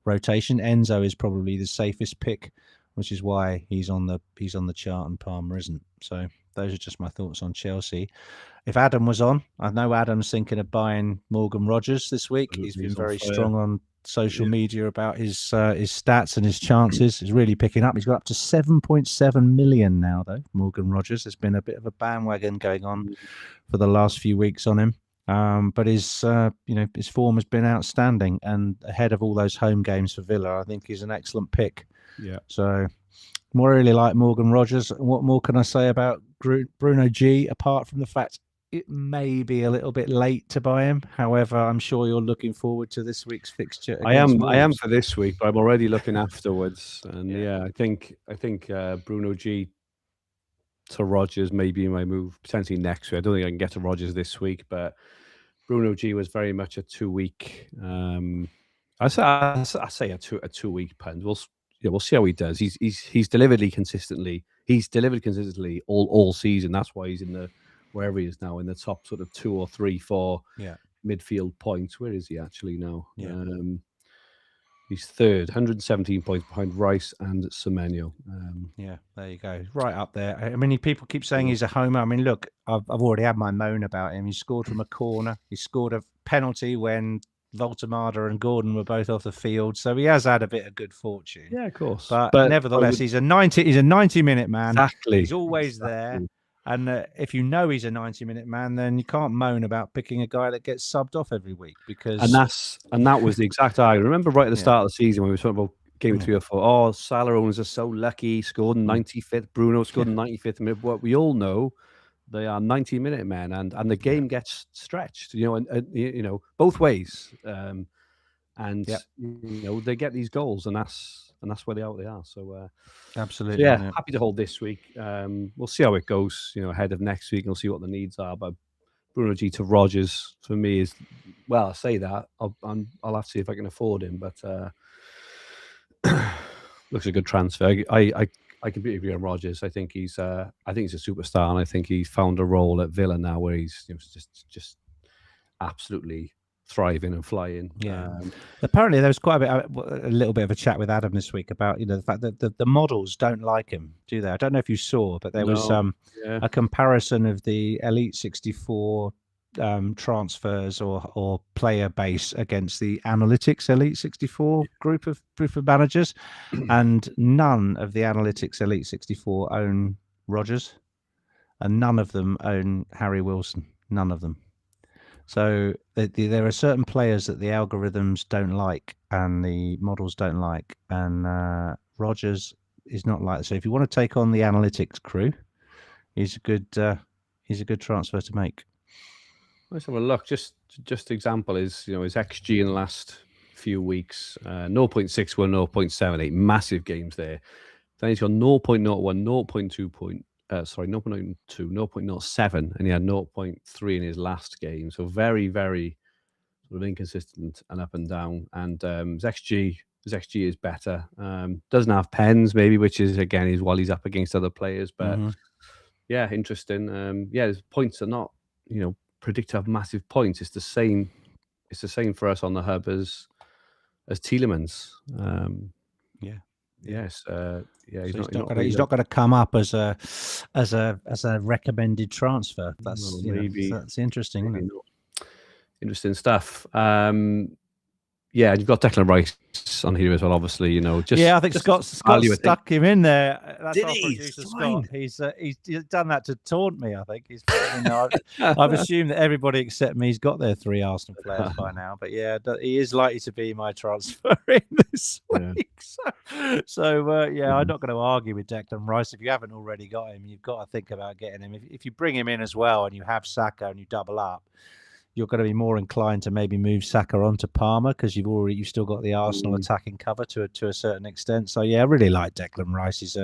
rotation. Enzo is probably the safest pick, which is why he's on the chart and Palmer isn't. So those are just my thoughts on Chelsea. If Adam was on, I know Adam's thinking of buying Morgan Rogers this week. He's been very strong on social media about his stats and his chances. He's really picking up. He's got up to 7.7 million now, though. Morgan Rogers. There's been a bit of a bandwagon going on for the last few weeks on him. But his form has been outstanding, and ahead of all those home games for Villa, I think he's an excellent pick. Yeah. So, more really like Morgan Rogers. What more can I say about Bruno G, apart from the fact it may be a little bit late to buy him? However, I'm sure you're looking forward to this week's fixture. I am for this week, but I'm already looking afterwards. And I think Bruno G to Rodgers may be my move potentially next week. I don't think I can get to Rodgers this week, but Bruno G was very much a 2-week. I say a 2-week punt. We'll see how he does. He's delivered consistently. He's delivered consistently all season. That's why he's in the wherever he is now, in the top sort of 2 or 3 for midfield points. Where is he actually now? Yeah. He's third, 117 points behind Rice and Semenyo. Yeah, there you go. Right up there. I mean, people keep saying he's a homer. I mean, look, I've already had my moan about him. He scored from a corner. He scored a penalty when Voltemada and Gordon were both off the field. So he has had a bit of good fortune. Yeah, of course. But nevertheless, he's a 90-minute man. Exactly. He's always there. And if you know he's a 90-minute man, then you can't moan about picking a guy that gets subbed off every week, because that was the exact argument. Remember right at the start of the season when we were talking about game 3 or 4. Oh, Salah owners are so lucky. Scored in 95th. Bruno scored in 95th minute. What we all know, they are 90-minute men, and the game gets stretched. And both ways. They get these goals, and that's where they are. So absolutely, happy to hold this week. We'll see how it goes. Ahead of next week, and we'll see what the needs are. But Bruno G to Rodgers for me is, well, I say that I'll have to see if I can afford him, but looks a good transfer. I completely agree on Rodgers. I think he's a superstar, and I think he's found a role at Villa now where he's just absolutely thriving and flying. Apparently there was quite a little bit of a chat with Adam this week about the fact that the models don't like him, do they? I don't know if you saw, but there was a comparison of the Elite 64 transfers or player base against the Analytics Elite 64 group of managers, and none of the Analytics Elite 64 own Rodgers, and none of them own Harry Wilson. None of them. So there are certain players that the algorithms don't like and the models don't like, and Rodgers is not like that. So if you want to take on the analytics crew, he's a good transfer to make. Let's have a look. Just example is, his XG in the last few weeks, 0.61, 0.78, massive games there. Then he's got 0.01, 0.2 0.02, 0.07, and he had 0.3 in his last game. So very, very sort of inconsistent and up and down. And his XG is better. Doesn't have pens maybe, which is again is while he's up against other players. But yeah, interesting. His points are not predict to have massive points. It's the same for us on the hub as Tielemans. Yes. He's not going to come up as a recommended transfer. That's that's interesting, isn't it? Interesting stuff. You've got Declan Rice on here as well, obviously. I think Scott stuck him in there. That's Did our he? producer Scott. He's done that to taunt me. I think I've assumed that everybody except me's got their 3 Arsenal players by now. But yeah, he is likely to be my transfer in this week. So I'm not going to argue with Declan Rice. If you haven't already got him, you've got to think about getting him. If you bring him in as well and you have Saka and you double up, you're going to be more inclined to maybe move Saka onto Palmer because you've still got the Arsenal attacking cover to a certain extent. So yeah, I really like Declan Rice. He's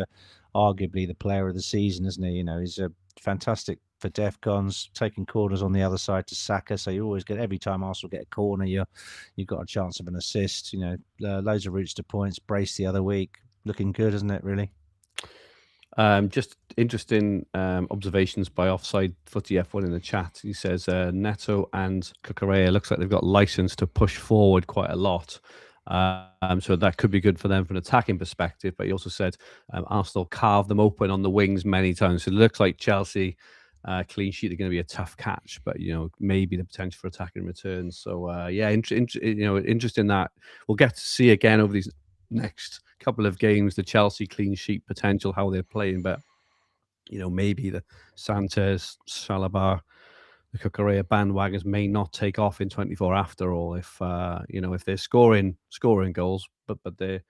arguably the player of the season, isn't he? He's a fantastic for DEFCONs, taking corners on the other side to Saka. So you always get, every time Arsenal get a corner, you've got a chance of an assist. Loads of routes to points. Brace the other week, looking good, isn't it? Really. Just interesting observations by Offside Footy F1 in the chat. He says Neto and Cucurella looks like they've got license to push forward quite a lot. So that could be good for them from an attacking perspective. But he also said Arsenal carved them open on the wings many times. So it looks like Chelsea clean sheet are going to be a tough catch, but maybe the potential for attacking returns. So interesting that we'll get to see again over these next couple of games the Chelsea clean sheet potential, how they're playing. But maybe the Sanchez, Saliba, the Cucurella bandwagons may not take off in 24 after all if they're scoring goals, but they're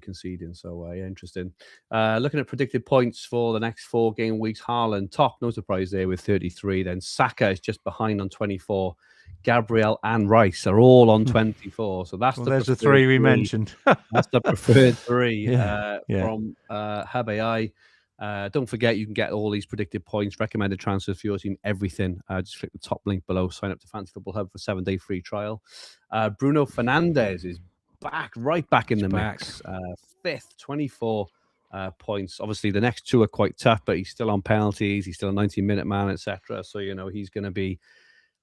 conceding. So interesting. Looking at predicted points for the next 4 game weeks, Haaland top, no surprise there with 33. Then Saka is just behind on 24. Gabriel and Rice are all on 24. So that's there's the 3 we mentioned. That's the preferred 3 from Hub AI. Don't forget, you can get all these predicted points, recommended transfers for your team, everything. Just click the top link below, sign up to Fantasy Football Hub for 7-day free trial. Bruno Fernandes is right back in the mix. 5th, 24 points. Obviously, the next 2 are quite tough, but he's still on penalties. He's still a 90-minute man, etc. So he's going to be.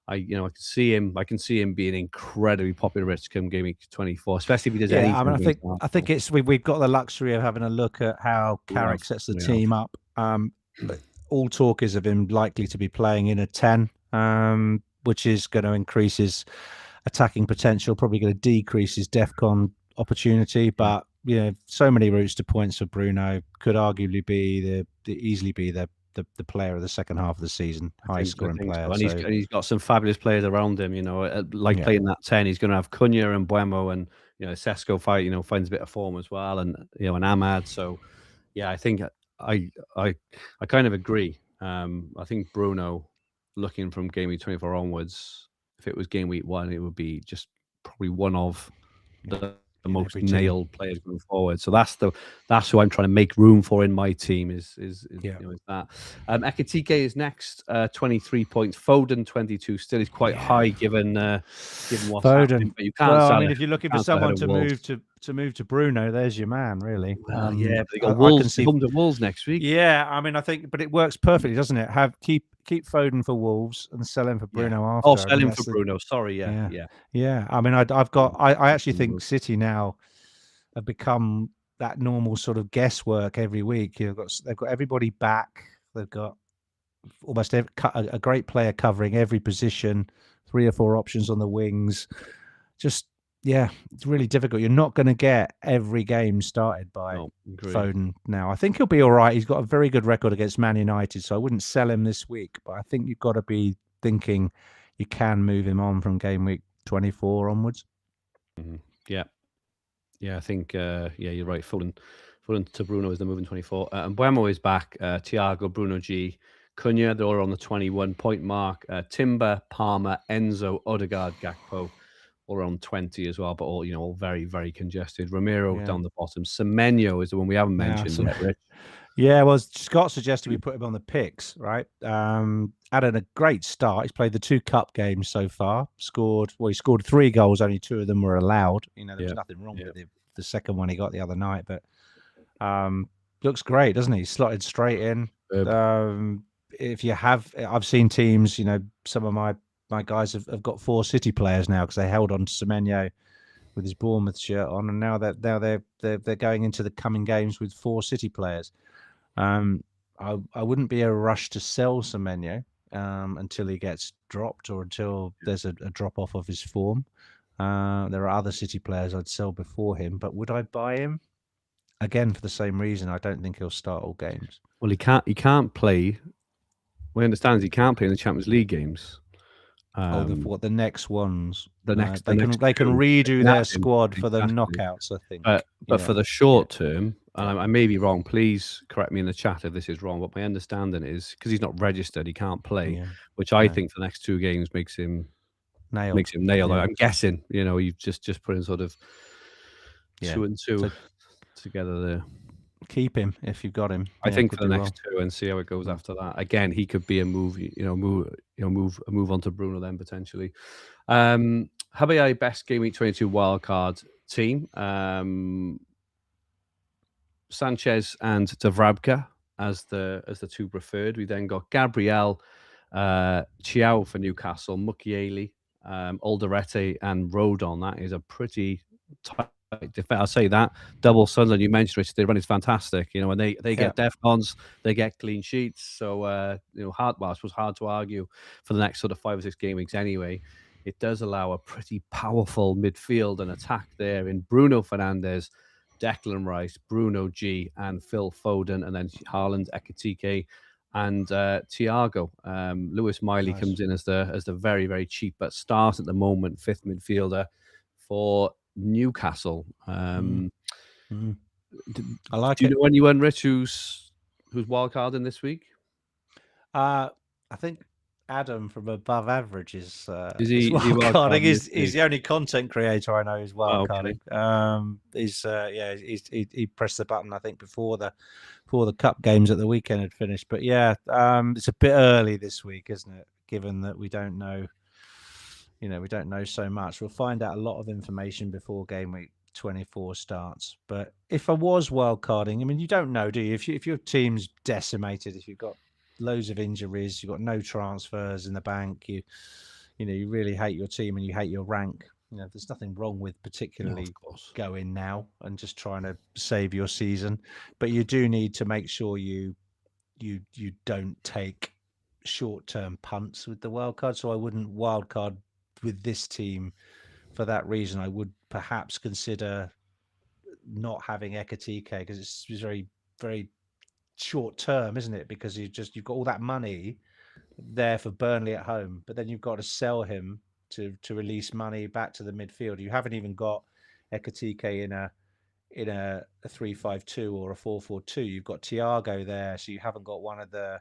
I can see him being incredibly popular at come game week 24, especially if he does anything. I think it's we've got the luxury of having a look at how Carrick sets the team up. But all talk is of him likely to be playing in a 10, which is going to increase his attacking potential, probably going to decrease his DEFCON opportunity. But so many routes to points for Bruno, could arguably be easily be the player of the second half of the season, high scoring player. So. And he's got some fabulous players around him, playing that 10. He's going to have Cunha and Buemo, and Sesko finds a bit of form as well, and and Ahmad. So yeah, I think I kind of agree. I think Bruno, looking from game week 24 onwards, if it was game week 1, it would be just probably one of the most nailed players going forward. So that's who I'm trying to make room for in my team is that. Ekitike is next, 23 points. Foden 22, still is quite high given what's happening. But you can't if you're looking for someone to move to Bruno, there's your man, really. But they got Wolves, home to Wolves next week. Yeah, I think, but it works perfectly, doesn't it? Keep Foden for Wolves and sell him for Bruno after. Oh, sell him for Bruno. Sorry, yeah. I actually think City now have become that normal sort of guesswork every week. They've got everybody back. They've got almost a great player covering every position, 3 or 4 options on the wings. It's really difficult. You're not going to get every game started by Foden now. I think he'll be all right. He's got a very good record against Man United, so I wouldn't sell him this week. But I think you've got to be thinking you can move him on from game week 24 onwards. Yeah, I think you're right. Foden to Bruno is the moving 24, and Buemo is back. Thiago, Bruno G, Cunha, they're all on the 21-point mark. Timber, Palmer, Enzo, Odegaard, Gakpo, all around 20 as well, but all very, very congested. Romero down the bottom. Semenyo is the one we haven't mentioned yet, Rich. Yeah, well, Scott suggested we put him on the picks, right? Had a great start. He's played the 2 cup games so far. He scored 3 goals. Only 2 of them were allowed. There was nothing wrong with the second one he got the other night, but looks great, doesn't he? Slotted straight in. I've seen teams, some of my guys have got 4 City players now because they held on to Semenyo with his Bournemouth shirt on, and now they're going into the coming games with 4 City players. I wouldn't be a rush to sell Semenyo until he gets dropped or until there's a drop off of his form. There are other City players I'd sell before him, but would I buy him? Again, for the same reason, I don't think he'll start all games. Well, he can't play. We understand he can't play in the Champions League games. The next ones? They can redo their squad for the knockouts, I think. But for the short term, and I may be wrong, please correct me in the chat if this is wrong, but my understanding is because he's not registered, he can't play, which I think for the next 2 games makes him nailed. Yeah. I'm guessing, you've just put in sort of 2 and 2 together there. Keep him if you've got him. I think for the next 2 and see how it goes after that. Again, he could be a move, move on to Bruno then potentially. How about our best game week 22 wildcard team? Sanchez and Davrabka as the 2 preferred. We then got Gabriel, Chiao for Newcastle, Mukiele, Alderete, and Rodon. That is a pretty tight defense. I'll say that. Double Sunderland, you mentioned, Rich, their run is fantastic. And they get DEFCONs, they get clean sheets. So it was hard to argue for the next sort of 5 or 6 game weeks anyway. It does allow a pretty powerful midfield and attack there in Bruno Fernandes, Declan Rice, Bruno G, and Phil Foden, and then Haaland, Ekitike, and Thiago. Lewis Miley comes in as the very, very cheap but start at the moment 5th midfielder for Newcastle. I like it. Do you know anyone, Rich, who's wildcarding this week? I think Adam from Above Average is wildcarding. He's the only content creator I know who's wildcarding. He pressed the button, I think, before the cup games at the weekend had finished. But it's a bit early this week, isn't it? Given that we don't know, we don't know so much. We'll find out a lot of information before game week 24 starts. But if I was wildcarding, you don't know, do you? If your team's decimated, if you've got loads of injuries, you've got no transfers in the bank, you really hate your team and you hate your rank, there's nothing wrong with particularly going now and just trying to save your season, but you do need to make sure you don't take short-term punts with the wildcard. So I wouldn't wildcard with this team for that reason. I would perhaps consider not having Ekitike because it's very, very short term, isn't it? Because you've got all that money there for Burnley at home, but then you've got to sell him to release money back to the midfield. You haven't even got Ekitike in a 3-5-2 or a 4-4-2. You've got Thiago there, so you haven't got one of the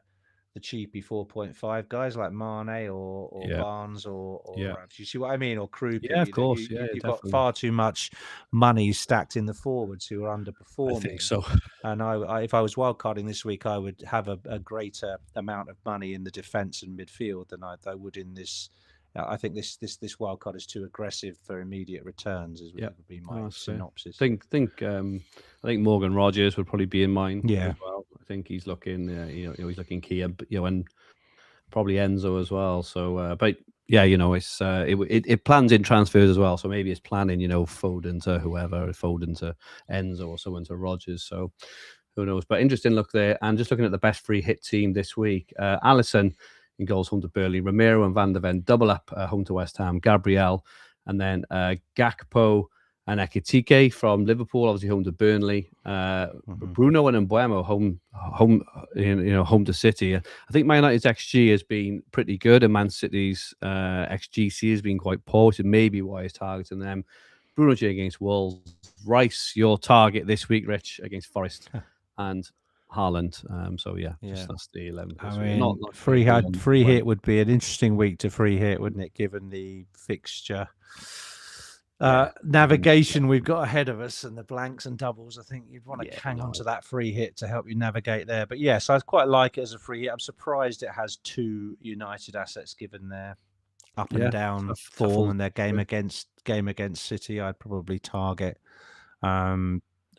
cheapy 4.5 guys like Mane or Barnes or do you see what I mean? Or Kruger. Yeah, of course. You've got far too much money stacked in the forwards who are underperforming. I think so. And if I was wildcarding this week, I would have a greater amount of money in the defence and midfield than I would in this. I think this wildcard is too aggressive for immediate returns. Would be my synopsis. I think Morgan Rogers would probably be in mine. Yeah. As well. I think he's looking. He's looking key, and probably Enzo as well. So, but it's it plans in transfers as well. So maybe it's planning, Foden to whoever, Foden to Enzo, or someone to Rogers. So who knows? But interesting look there. And just looking at the best free hit team this week, Alisson in goals home to Burnley, Romero and Van der Ven double up home to West Ham, Gabriel, and then Gakpo, and Ekitike from Liverpool, obviously home to Burnley. Bruno and Mbeumo home to City. I think Man United's XG has been pretty good, and Man City's XGC has been quite poor, so maybe why he's targeting them. Bruno J against Wolves. Rice, your target this week, Rich, against Forest, and Haaland. Just that's the 11. I mean, free hit would be an interesting week to free hit, wouldn't it? Given the fixture navigation we've got ahead of us and the blanks and doubles, I think you'd want to hang on to that free hit to help you navigate there. But yes, I quite like it as a free hit. I'm surprised it has 2 United assets given their up and down form and their game against City. I'd probably target.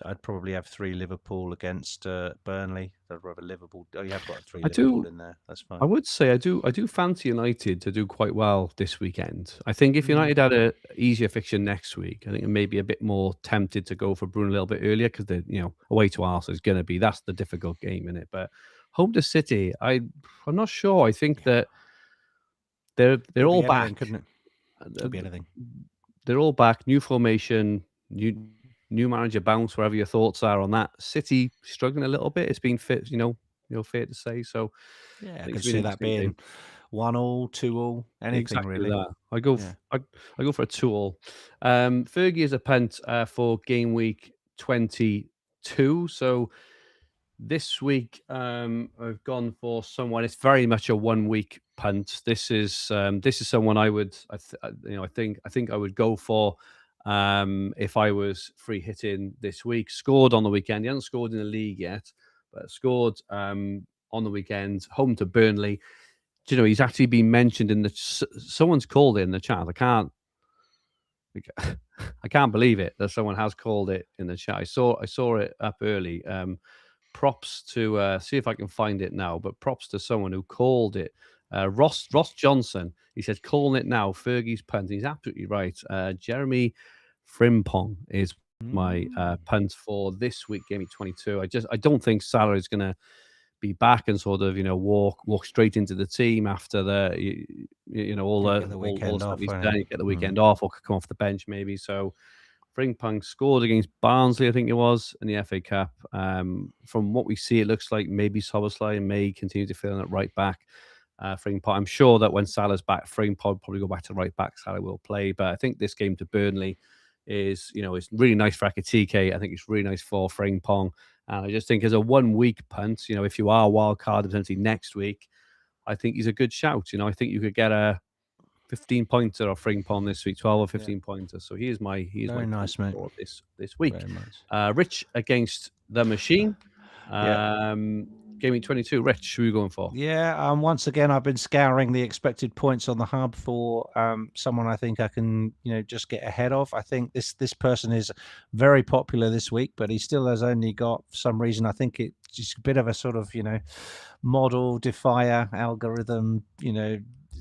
I'd probably have 3 Liverpool against Burnley. I'd rather Liverpool. Oh, you have got 3 Liverpool in there. That's fine. I would say I do fancy United to do quite well this weekend. I think if United had a easier fixture next week, I think I may be a bit more tempted to go for Bruno a little bit earlier because away to Arsenal is going to be that's the difficult game in it. But home to City, I'm not sure. I think that they're all back. Couldn't it? Could be anything. They're all back. New formation. New manager bounce, wherever your thoughts are on that. City struggling a little bit. It's been fit, fair to say. So I can see that being 1-1, 2-1, anything exactly really. That. I go for a 2-2. Fergi is a punt for game week 22. So this week I've gone for someone. It's very much a 1 week punt. This is someone I think I would go for. If I was free hitting this week, scored on the weekend. He hasn't scored in the league yet, but scored on the weekend, home to Burnley. Do you know, he's actually been mentioned in someone's called it in the chat. I can't believe it that someone has called it in the chat. I saw it up early. Props to see if I can find it now, but props to someone who called it. Ross Johnson. He said, calling it now, Fergie's punt. He's absolutely right. Jeremy Frimpong is my punt for this week, game week 22. I don't think Salah is going to be back and sort of walk straight into the team after the weekend off. Get the weekend off, or come off the bench maybe. So Frimpong scored against Barnsley, I think it was, in the FA Cup. From what we see, it looks like maybe Szoboszlai may continue to fill in at right back. Frimpong. I'm sure that when Salah's back, Frimpong will probably go back to right back. Salah will play, but I think this game to Burnley is, it's really nice for Ekitike. I think it's really nice for Frimpong. And I just think as a 1 week punt, if you are wildcard potentially next week, I think he's a good shout. I think you could get a 15 pointer of Frimpong this week, 12 or 15 pointers. So he is my nice mate for this week. Rich against the machine. Game week 22. Rich, who are you going for? Once again, I've been scouring the expected points on the hub for someone I think I can, just get ahead of. I think this person is very popular this week, but he still has only got, for some reason, I think it's just a bit of a sort of, model defier algorithm,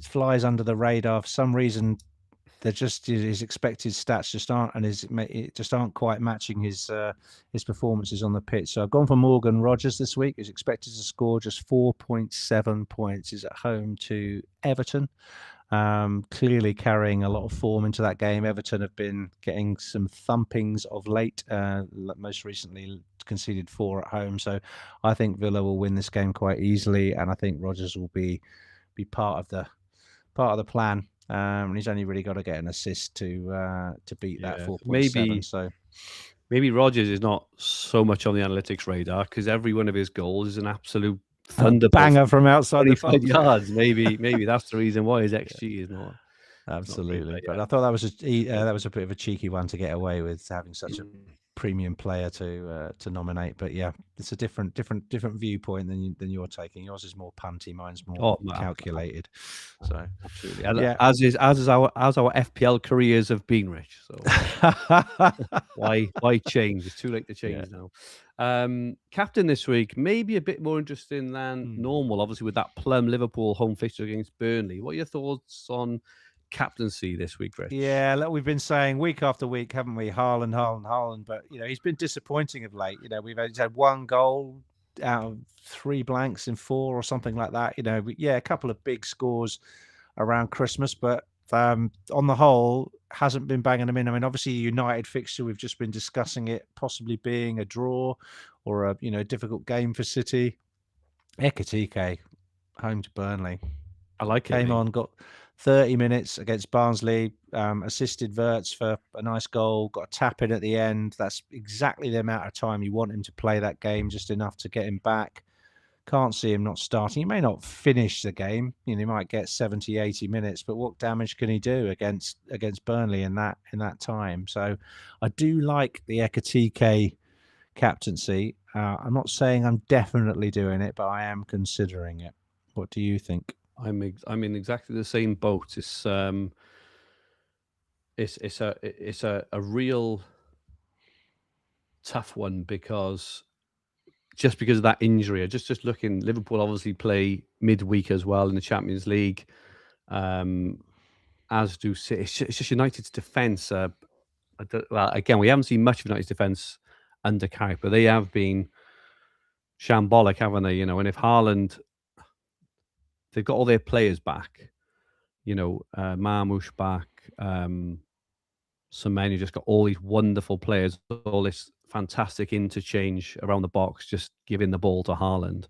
flies under the radar for some reason. They're just his expected stats just aren't quite matching his performances on the pitch. So I've gone for Morgan Rogers this week. He's expected to score just 4.7 points. He's at home to Everton. Clearly carrying a lot of form into that game. Everton have been getting some thumpings of late. Most recently conceded 4 at home. So I think Villa will win this game quite easily, and I think Rogers will be part of the plan. And he's only really got to get an assist to beat that 4.7. So maybe Rogers is not so much on the analytics radar because every one of his goals is an absolute thunderbolt banger from outside the 25 yards. Maybe that's the reason why his XG is not. Absolutely, not but I thought that was a bit of a cheeky one to get away with, having such a premium player to nominate. But it's a different viewpoint than you're taking. Yours is more punty, mine's more calculated. So absolutely, as our FPL careers have been, Rich. So why change? It's too late to change now. Captain this week, maybe a bit more interesting than normal. Obviously, with that plum Liverpool home fixture against Burnley. What are your thoughts on captaincy this week, Rich? Look, we've been saying week after week, haven't we? Haaland, but he's been disappointing of late. He's had 1 goal out of 3 blanks in 4 or something like that. A couple of big scores around Christmas, but on the whole, hasn't been banging them in. I mean, obviously, United fixture, we've just been discussing it possibly being a draw or a difficult game for City. Ekitike, home to Burnley. I like it. Came on, got 30 minutes against Barnsley, assisted Verts for a nice goal, got a tap in at the end. That's exactly the amount of time you want him to play that game, just enough to get him back. Can't see him not starting. He may not finish the game. He might get 70, 80 minutes, but what damage can he do against Burnley in that time? So I do like the Ekitike captaincy. I'm not saying I'm definitely doing it, but I am considering it. What do you think? I'm in exactly the same boat. It's a real tough one because of that injury. Just looking, Liverpool obviously play midweek as well in the Champions League, as do City. It's just United's defence. Well, again, we haven't seen much of United's defence under Carrick, but they have been shambolic, haven't they? And if Haaland, they've got all their players back. Marmoush back. Semenyo just got all these wonderful players, all this fantastic interchange around the box, just giving the ball to Haaland.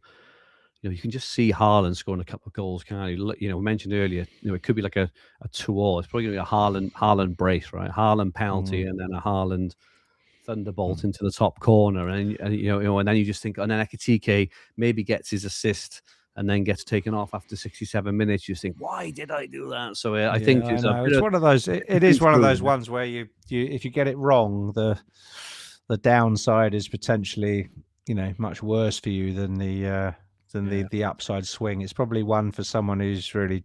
You can just see Haaland scoring a couple of goals, can't you? We mentioned earlier, it could be like a 2-2. It's probably going to be a Haaland brace, right? Haaland penalty and then a Haaland thunderbolt into the top corner, and then you just think, and then Ekitike maybe gets his assist and then gets taken off after 67 minutes. You think, why did I do that? So I think it's one of those. It is one of those ones where you if you get it wrong, the downside is potentially much worse for you than the upside swing. It's probably one for someone who's really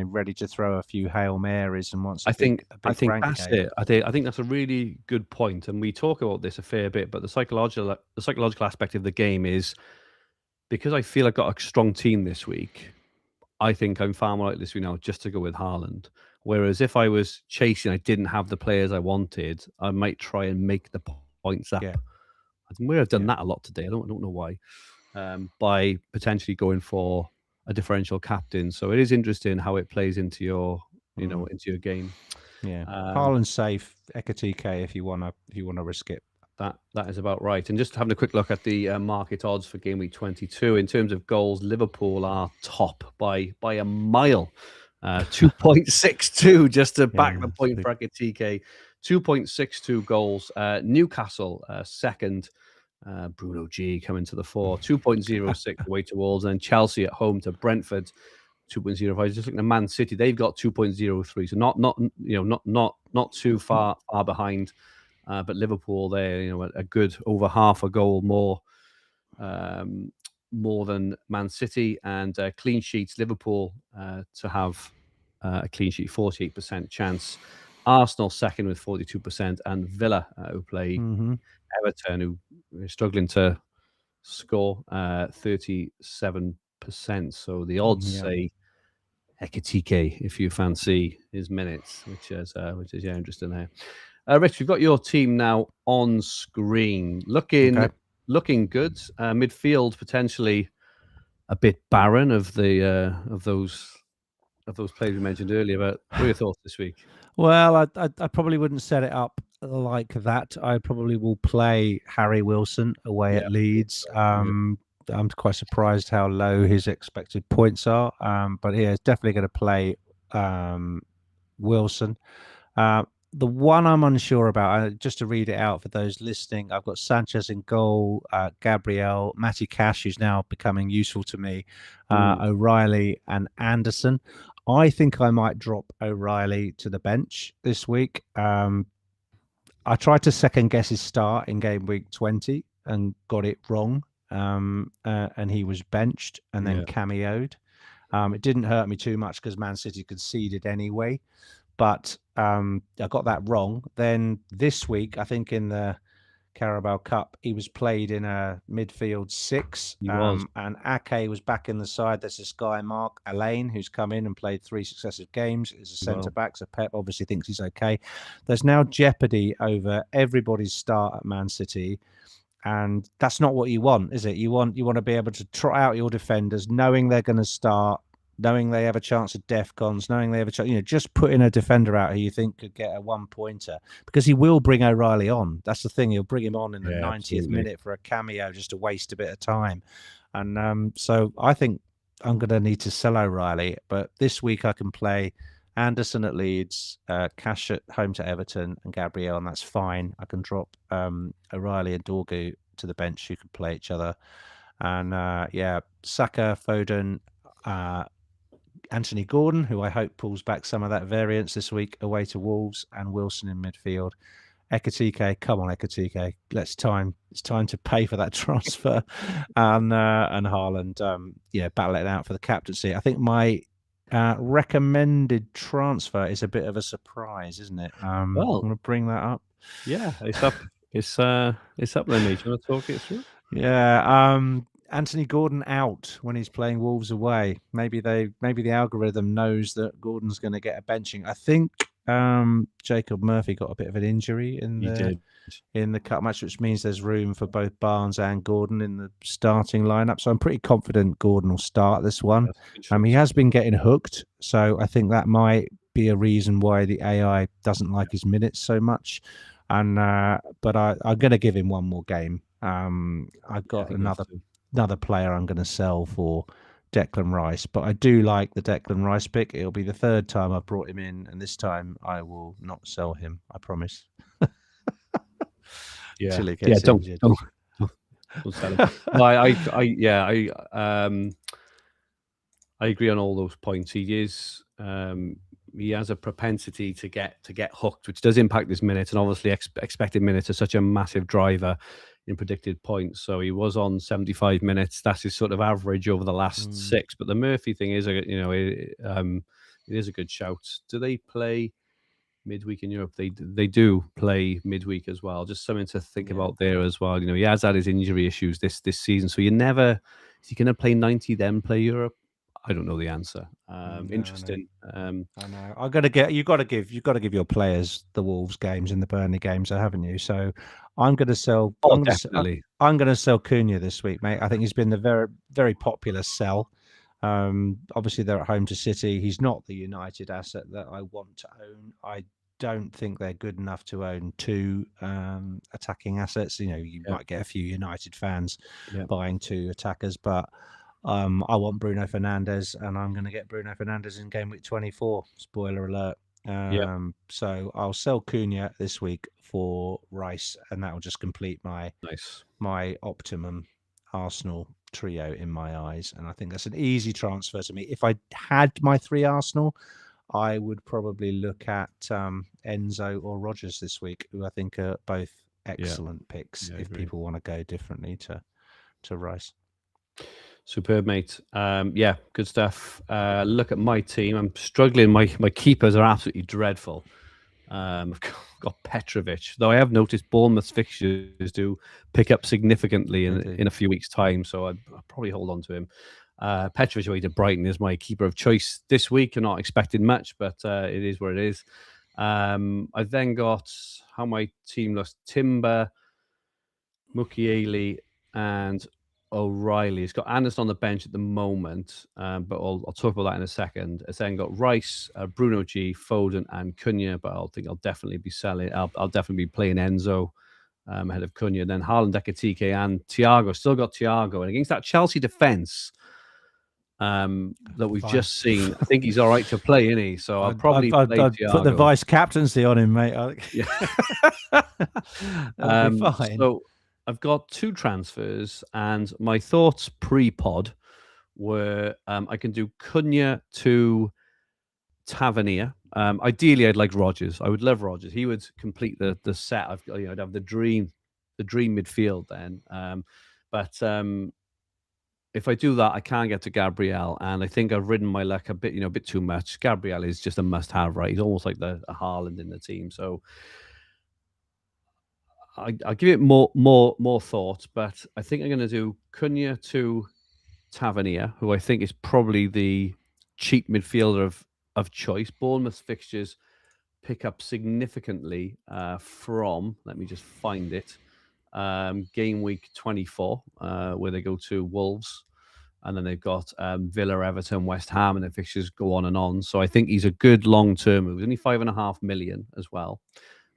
ready to throw a few Hail Marys and wants. I think that's it. I think that's a really good point, and we talk about this a fair bit. But the psychological aspect of the game is, because I feel I've got a strong team this week, I think I'm far more likely this week now just to go with Haaland. Whereas if I was chasing, I didn't have the players I wanted, I might try and make the points up. Yeah. I may have done that a lot today. I don't know why. By potentially going for a differential captain. So it is interesting how it plays into your, into your game. Yeah. Haaland's safe, Ekitike if you wanna risk it. That is about right. And just having a quick look at the market odds for game week 22 in terms of goals, Liverpool are top by a mile, 2.62 just to back the point for Ekitike. 2.62 goals. Newcastle second. Bruno G coming to the fore. 2.06 away to Wolves, and then Chelsea at home to Brentford. 2.05. Just looking at Man City, they've got 2.03. So not too far behind. But Liverpool, they're a good over half a goal more than Man City, and clean sheets. Liverpool to have a clean sheet, 48% chance. Arsenal second with 42%, and Villa who play Everton, who are struggling to score, 37%. So the odds say Ekitike if you fancy his minutes, which is interesting there. Rich, we've got your team now on screen, looking good. Midfield potentially a bit barren of those players we mentioned earlier. But what are your thoughts this week? Well, I probably wouldn't set it up like that. I probably will play Harry Wilson away at Leeds. I'm quite surprised how low his expected points are. But he's definitely going to play Wilson. The one I'm unsure about, just to read it out for those listening, I've got Sanchez in goal, Gabriel, Matty Cash, who's now becoming useful to me, O'Reilly and Anderson. I think I might drop O'Reilly to the bench this week. I tried to second guess his start in game week 20 and got it wrong. And he was benched and then cameoed. It didn't hurt me too much because Man City conceded anyway. But I got that wrong. Then this week, I think in the Carabao Cup, he was played in a midfield 6. And Ake was back in the side. There's this guy, Mark Alain, who's come in and played 3 successive games as a centre-back. So Pep obviously thinks he's okay. There's now jeopardy over everybody's start at Man City. And that's not what you want, is it? You want to be able to trot out your defenders, knowing they're going to start, knowing they have a chance at DEFCONs, knowing they have a chance, just putting a defender out who you think could get a 1-pointer, because he will bring O'Reilly on. That's the thing. He'll bring him on in the 90th minute for a cameo just to waste a bit of time. And so I think I'm going to need to sell O'Reilly. But this week I can play Anderson at Leeds, Cash at home to Everton, and Gabriel, and that's fine. I can drop O'Reilly and Dorgu to the bench who can play each other. And Saka, Foden, Anthony Gordon, who I hope pulls back some of that variance this week away to Wolves, and Wilson in midfield. Ekitike, come on, Ekitike. It's time to pay for that transfer. And Haaland, battle it out for the captaincy. I think my recommended transfer is a bit of a surprise, isn't it? I'm going to bring that up. Yeah, it's up. It's up there, mate. Do you want to talk it through? Yeah. Anthony Gordon out when he's playing Wolves away. Maybe the algorithm knows that Gordon's going to get a benching. I think Jacob Murphy got a bit of an injury in the cut match, which means there's room for both Barnes and Gordon in the starting lineup. So I'm pretty confident Gordon will start this one. He has been getting hooked, so I think that might be a reason why the AI doesn't like his minutes so much. And but I'm going to give him one more game. I've got another player I'm going to sell for Declan Rice, but I do like the Declan Rice pick. It'll be the third time I've brought him in, and this time I will not sell him. I promise. Don't sell him. I agree on all those points. He is. He has a propensity to get hooked, which does impact his minutes, and obviously expected minutes are such a massive driver in predicted points. So he was on 75 minutes. That's his sort of average over the last 6. But the Murphy thing is, it is a good shout. Do they play midweek in Europe? They do play midweek as well. Just something to think about there as well. He has had his injury issues this season. So is he going to play 90 then play Europe? I don't know the answer. Interesting. I know. You've got to give your players the Wolves games and the Burnley games, haven't you? So I'm going to sell. Definitely. I'm going to sell Cunha this week, mate. I think he's been the very, very popular sell. Obviously they're at home to City. He's not the United asset that I want to own. I don't think they're good enough to own 2 attacking assets. You might get a few United fans buying 2 attackers, but I want Bruno Fernandes, and I'm going to get Bruno Fernandes in game week 24. Spoiler alert. So I'll sell Cunha this week for Rice, and that will just complete my optimum Arsenal trio in my eyes. And I think that's an easy transfer to me. If I had my 3 Arsenal, I would probably look at Enzo or Rodgers this week, who I think are both excellent picks if people want to go differently to Rice. Superb, mate. Good stuff. Look at my team. I'm struggling. My keepers are absolutely dreadful. I've got Petrovic, though I have noticed Bournemouth's fixtures do pick up significantly in a few weeks' time, so I'll probably hold on to him. Petrovic away to Brighton is my keeper of choice this week. I'm not expecting much, but it is what it is. I've then got how my team looks: Timber, Mukiele, and O'Reilly. He's got Anderson on the bench at the moment, but I'll talk about that in a second. It's then got Rice, Bruno G, Foden, and Cunha, but I'll definitely be selling. I'll definitely be playing Enzo ahead of Cunha. Then Haaland, Ekitike, and Thiago. Still got Thiago, and against that Chelsea defence that we've just seen, I think he's all right to play, isn't he? So I'll probably play Thiago. Put the vice captaincy on him, mate. That'll be fine. So I've got 2 transfers, and my thoughts pre-pod were I can do Cunha to Tavernier. Ideally, I'd like Rodgers. I would love Rodgers. He would complete the set. I'd have the dream midfield then. But if I do that, I can't get to Gabriel, and I think I've ridden my luck a bit too much. Gabriel is just a must-have, right? He's almost like a Haaland in the team. So I'll give it more thought, but I think I'm going to do Cunha to Tavernier, who I think is probably the cheap midfielder of choice. Bournemouth fixtures pick up significantly from, let me just find it, game week 24, where they go to Wolves. and then they've got Villa, Everton, West Ham, and the fixtures go on and on. So I think he's a good long-term move. He's only 5.5 million as well.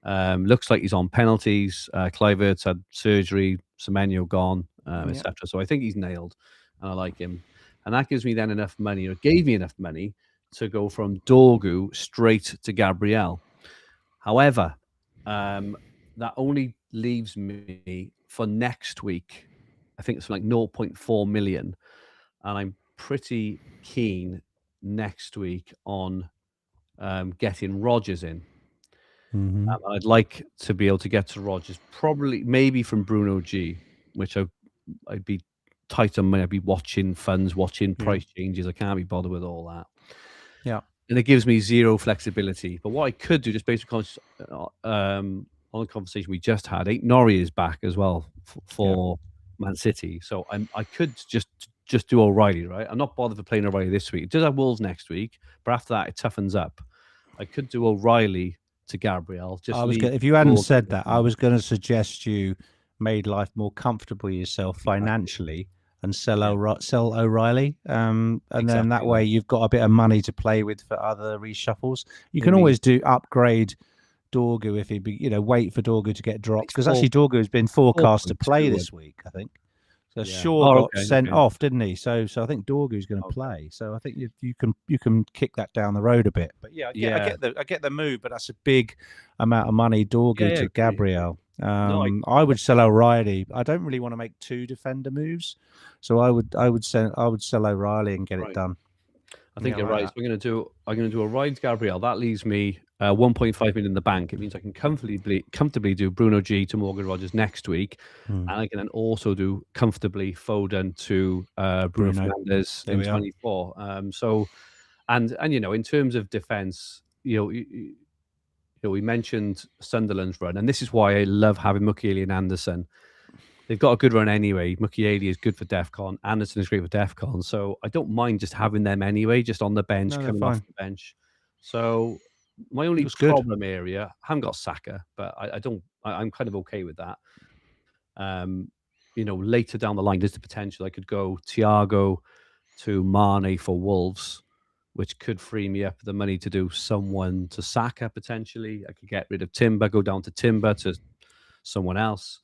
Looks like he's on penalties. Kluivert's had surgery, Semenyo gone, etc. So I think he's nailed, and I like him. And that gives me then enough money, or gave me enough money, to go from Dorgu straight to Gabriel. However, that only leaves me for next week, I think it's like 0.4 million. And I'm pretty keen next week on getting Rodgers in. I'd like to be able to get to Rodgers, probably maybe from Bruno G, which I'd be tight on money. I'd be watching funds, watching price changes. I can't be bothered with all that. Yeah. And it gives me zero flexibility. But what I could do, just based on the conversation we just had, Norrie is back as well for Man City. So I could just do O'Reilly, right? I'm not bothered for playing O'Reilly this week. It does have Wolves next week, but after that, it toughens up. I could do O'Reilly to Gabriel. If you hadn't said that, I was going to suggest you made life more comfortable yourself financially and sell O'Reilly, and then that way you've got a bit of money to play with for other reshuffles. You can always upgrade Dorgu if he wait for Dorgu to get dropped, because actually Dorgu has been forecast to play this week, I think. So Shaw got sent off, didn't he? So I think Dorgu's going to play. So I think you can kick that down the road a bit. But I get the move, but that's a big amount of money. Dorgu to Gabriel. I would sell O'Reilly. I don't really want to make two defender moves, so I would sell O'Reilly and get it done. I think you're right. So I'm going to do a O'Reilly to Gabriel. That leaves me 1.5 million in the bank. It means I can comfortably do Bruno G to Morgan Rodgers next week, and I can then also do comfortably Foden to Bruno Fernandes in 24. And in terms of defense, we mentioned Sunderland's run, and this is why I love having Mukiele and Anderson. They've got a good run anyway. Mukiele is good for DEFCON. Anderson is great for DEFCON. So I don't mind just having them anyway, just on the bench, coming off the bench. So my only problem area, I haven't got Saka, but I'm kind of okay with that. Later down the line, there's the potential I could go Thiago to Mane for Wolves, which could free me up the money to do someone to Saka potentially. I could get rid of Timber, go down to Timber to someone else.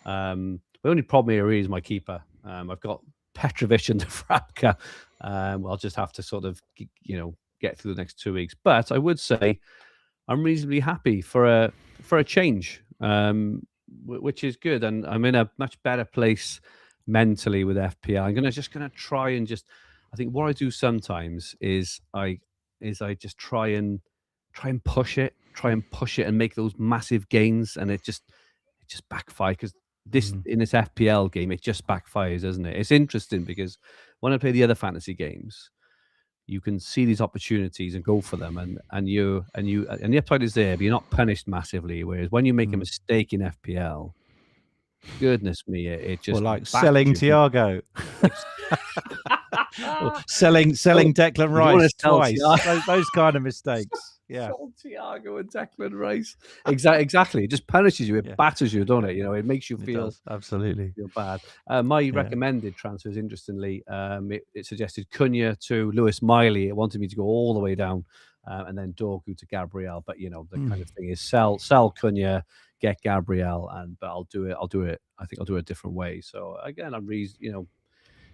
The only problem here is my keeper. I've got Petrovic and Frapka. I'll just have to sort of, get through the next 2 weeks. But I would say I'm reasonably happy for a change, which is good, and I'm in a much better place mentally with FPL. I'm just gonna try and I think what I do sometimes is I just try and push it and make those massive gains, and it just backfires, because in this FPL game it just backfires, doesn't it? It's interesting because when I play the other fantasy games, you can see these opportunities and go for them, and the upside is there, but you're not punished massively. Whereas when you make a mistake in FPL, goodness me, it just selling Thiago. selling Declan Rice twice. Those kind of mistakes. Yeah, Thiago and Declan Rice. Exactly. It just punishes you. It batters you, don't it? It makes you feel feel bad. My recommended transfers, interestingly, it suggested Cunha to Lewis Miley. It wanted me to go all the way down, and then Dorgu to Gabriel. But the kind of thing is sell Cunha, get Gabriel, but I'll do it. I think I'll do it a different way. So again, I'm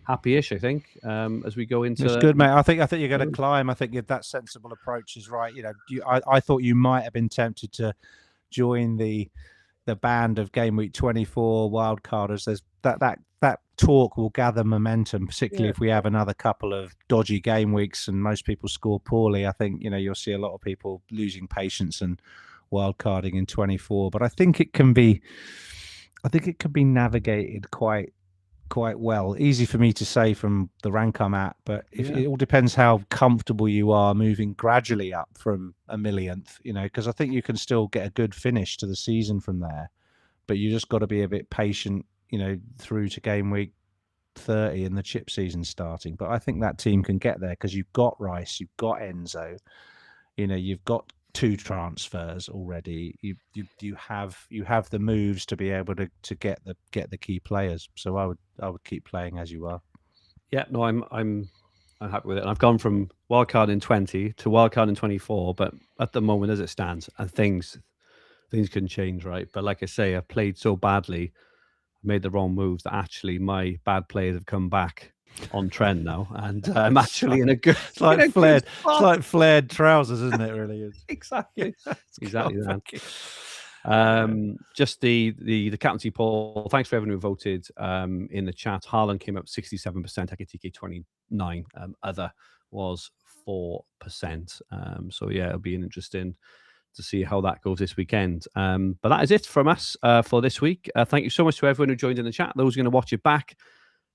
happy-ish, I think, as we go into. It's good, mate. I think you're going to climb. I think if that sensible approach is right, I thought you might have been tempted to join the band of Game Week 24 wildcarders. There's that talk will gather momentum, particularly if we have another couple of dodgy game weeks and most people score poorly. I think you'll see a lot of people losing patience and wildcarding in 24. But I think it can be navigated quite well. Easy for me to say from the rank I'm at, but it all depends how comfortable you are moving gradually up from a millionth, because I think you can still get a good finish to the season from there, but you just got to be a bit patient, through to game week 30 and the chip season starting. But I think that team can get there because you've got Rice, you've got Enzo, you've got 2 transfers already. You have the moves to be able to get the key players. So I would keep playing as you are. Yeah, no, I'm happy with it. And I've gone from wildcard in 20 to wildcard in 24, but at the moment, as it stands, and things can change, right? But like I say, I've played so badly, made the wrong moves that actually my bad players have come back on trend now, and I'm actually in a good. It's like flared trousers, isn't it? Really, exactly that. Just the captaincy poll. Thanks for everyone who voted in the chat. Haaland came up 67%, Ekitike 29%, other was 4%. So yeah, it'll be interesting to see how that goes this weekend. But that is it from us for this week. Thank you so much to everyone who joined in the chat. Those going to watch it back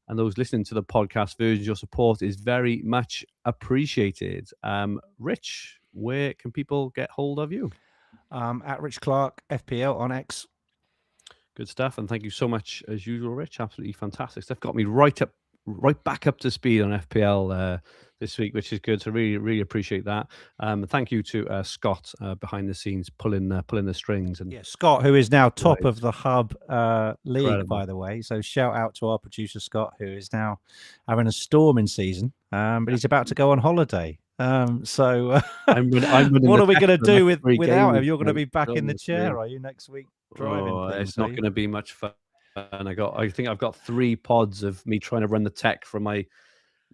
and those listening to the podcast versions, your support is very much appreciated. Rich, where can people get hold of you? At Rich Clarke FPL on X. Good stuff, and thank you so much as usual, Rich. Absolutely fantastic stuff. Got me right back up to speed on FPL this week, which is good. So really appreciate that. Thank you to Scott behind the scenes pulling the strings. And yeah, Scott, who is now top of the Hub League, incredible. by the way. So shout out to our producer Scott, who is now having a storming season, but he's about to go on holiday. So I'm what are we going to do without him? You're going to be back in the chair, yeah. are you, next week? Driving things, it's not going to be much fun. I think I've got 3 pods of me trying to run the tech from my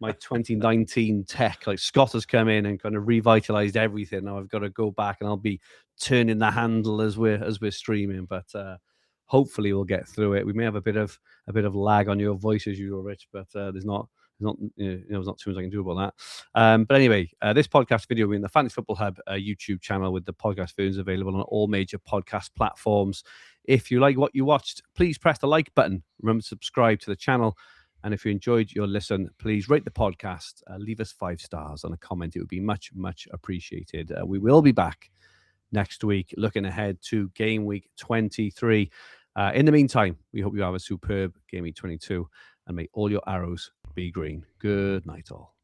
2019 tech. Like Scott has come in and kind of revitalized everything. Now I've got to go back and I'll be turning the handle as we're streaming. But hopefully we'll get through it. We may have a bit of lag on your voice as usual, Rich, but there's not too much I can do about that. But anyway, this podcast video will be in the Fantasy Football Hub YouTube channel with the podcast versions available on all major podcast platforms. If you like what you watched, please press the like button. Remember to subscribe to the channel. And if you enjoyed your listen, please rate the podcast, leave us 5 stars and a comment. It would be much appreciated. We will be back next week looking ahead to Game Week 23. In the meantime, we hope you have a superb Game Week 22 and may all your arrows be green. Good night all.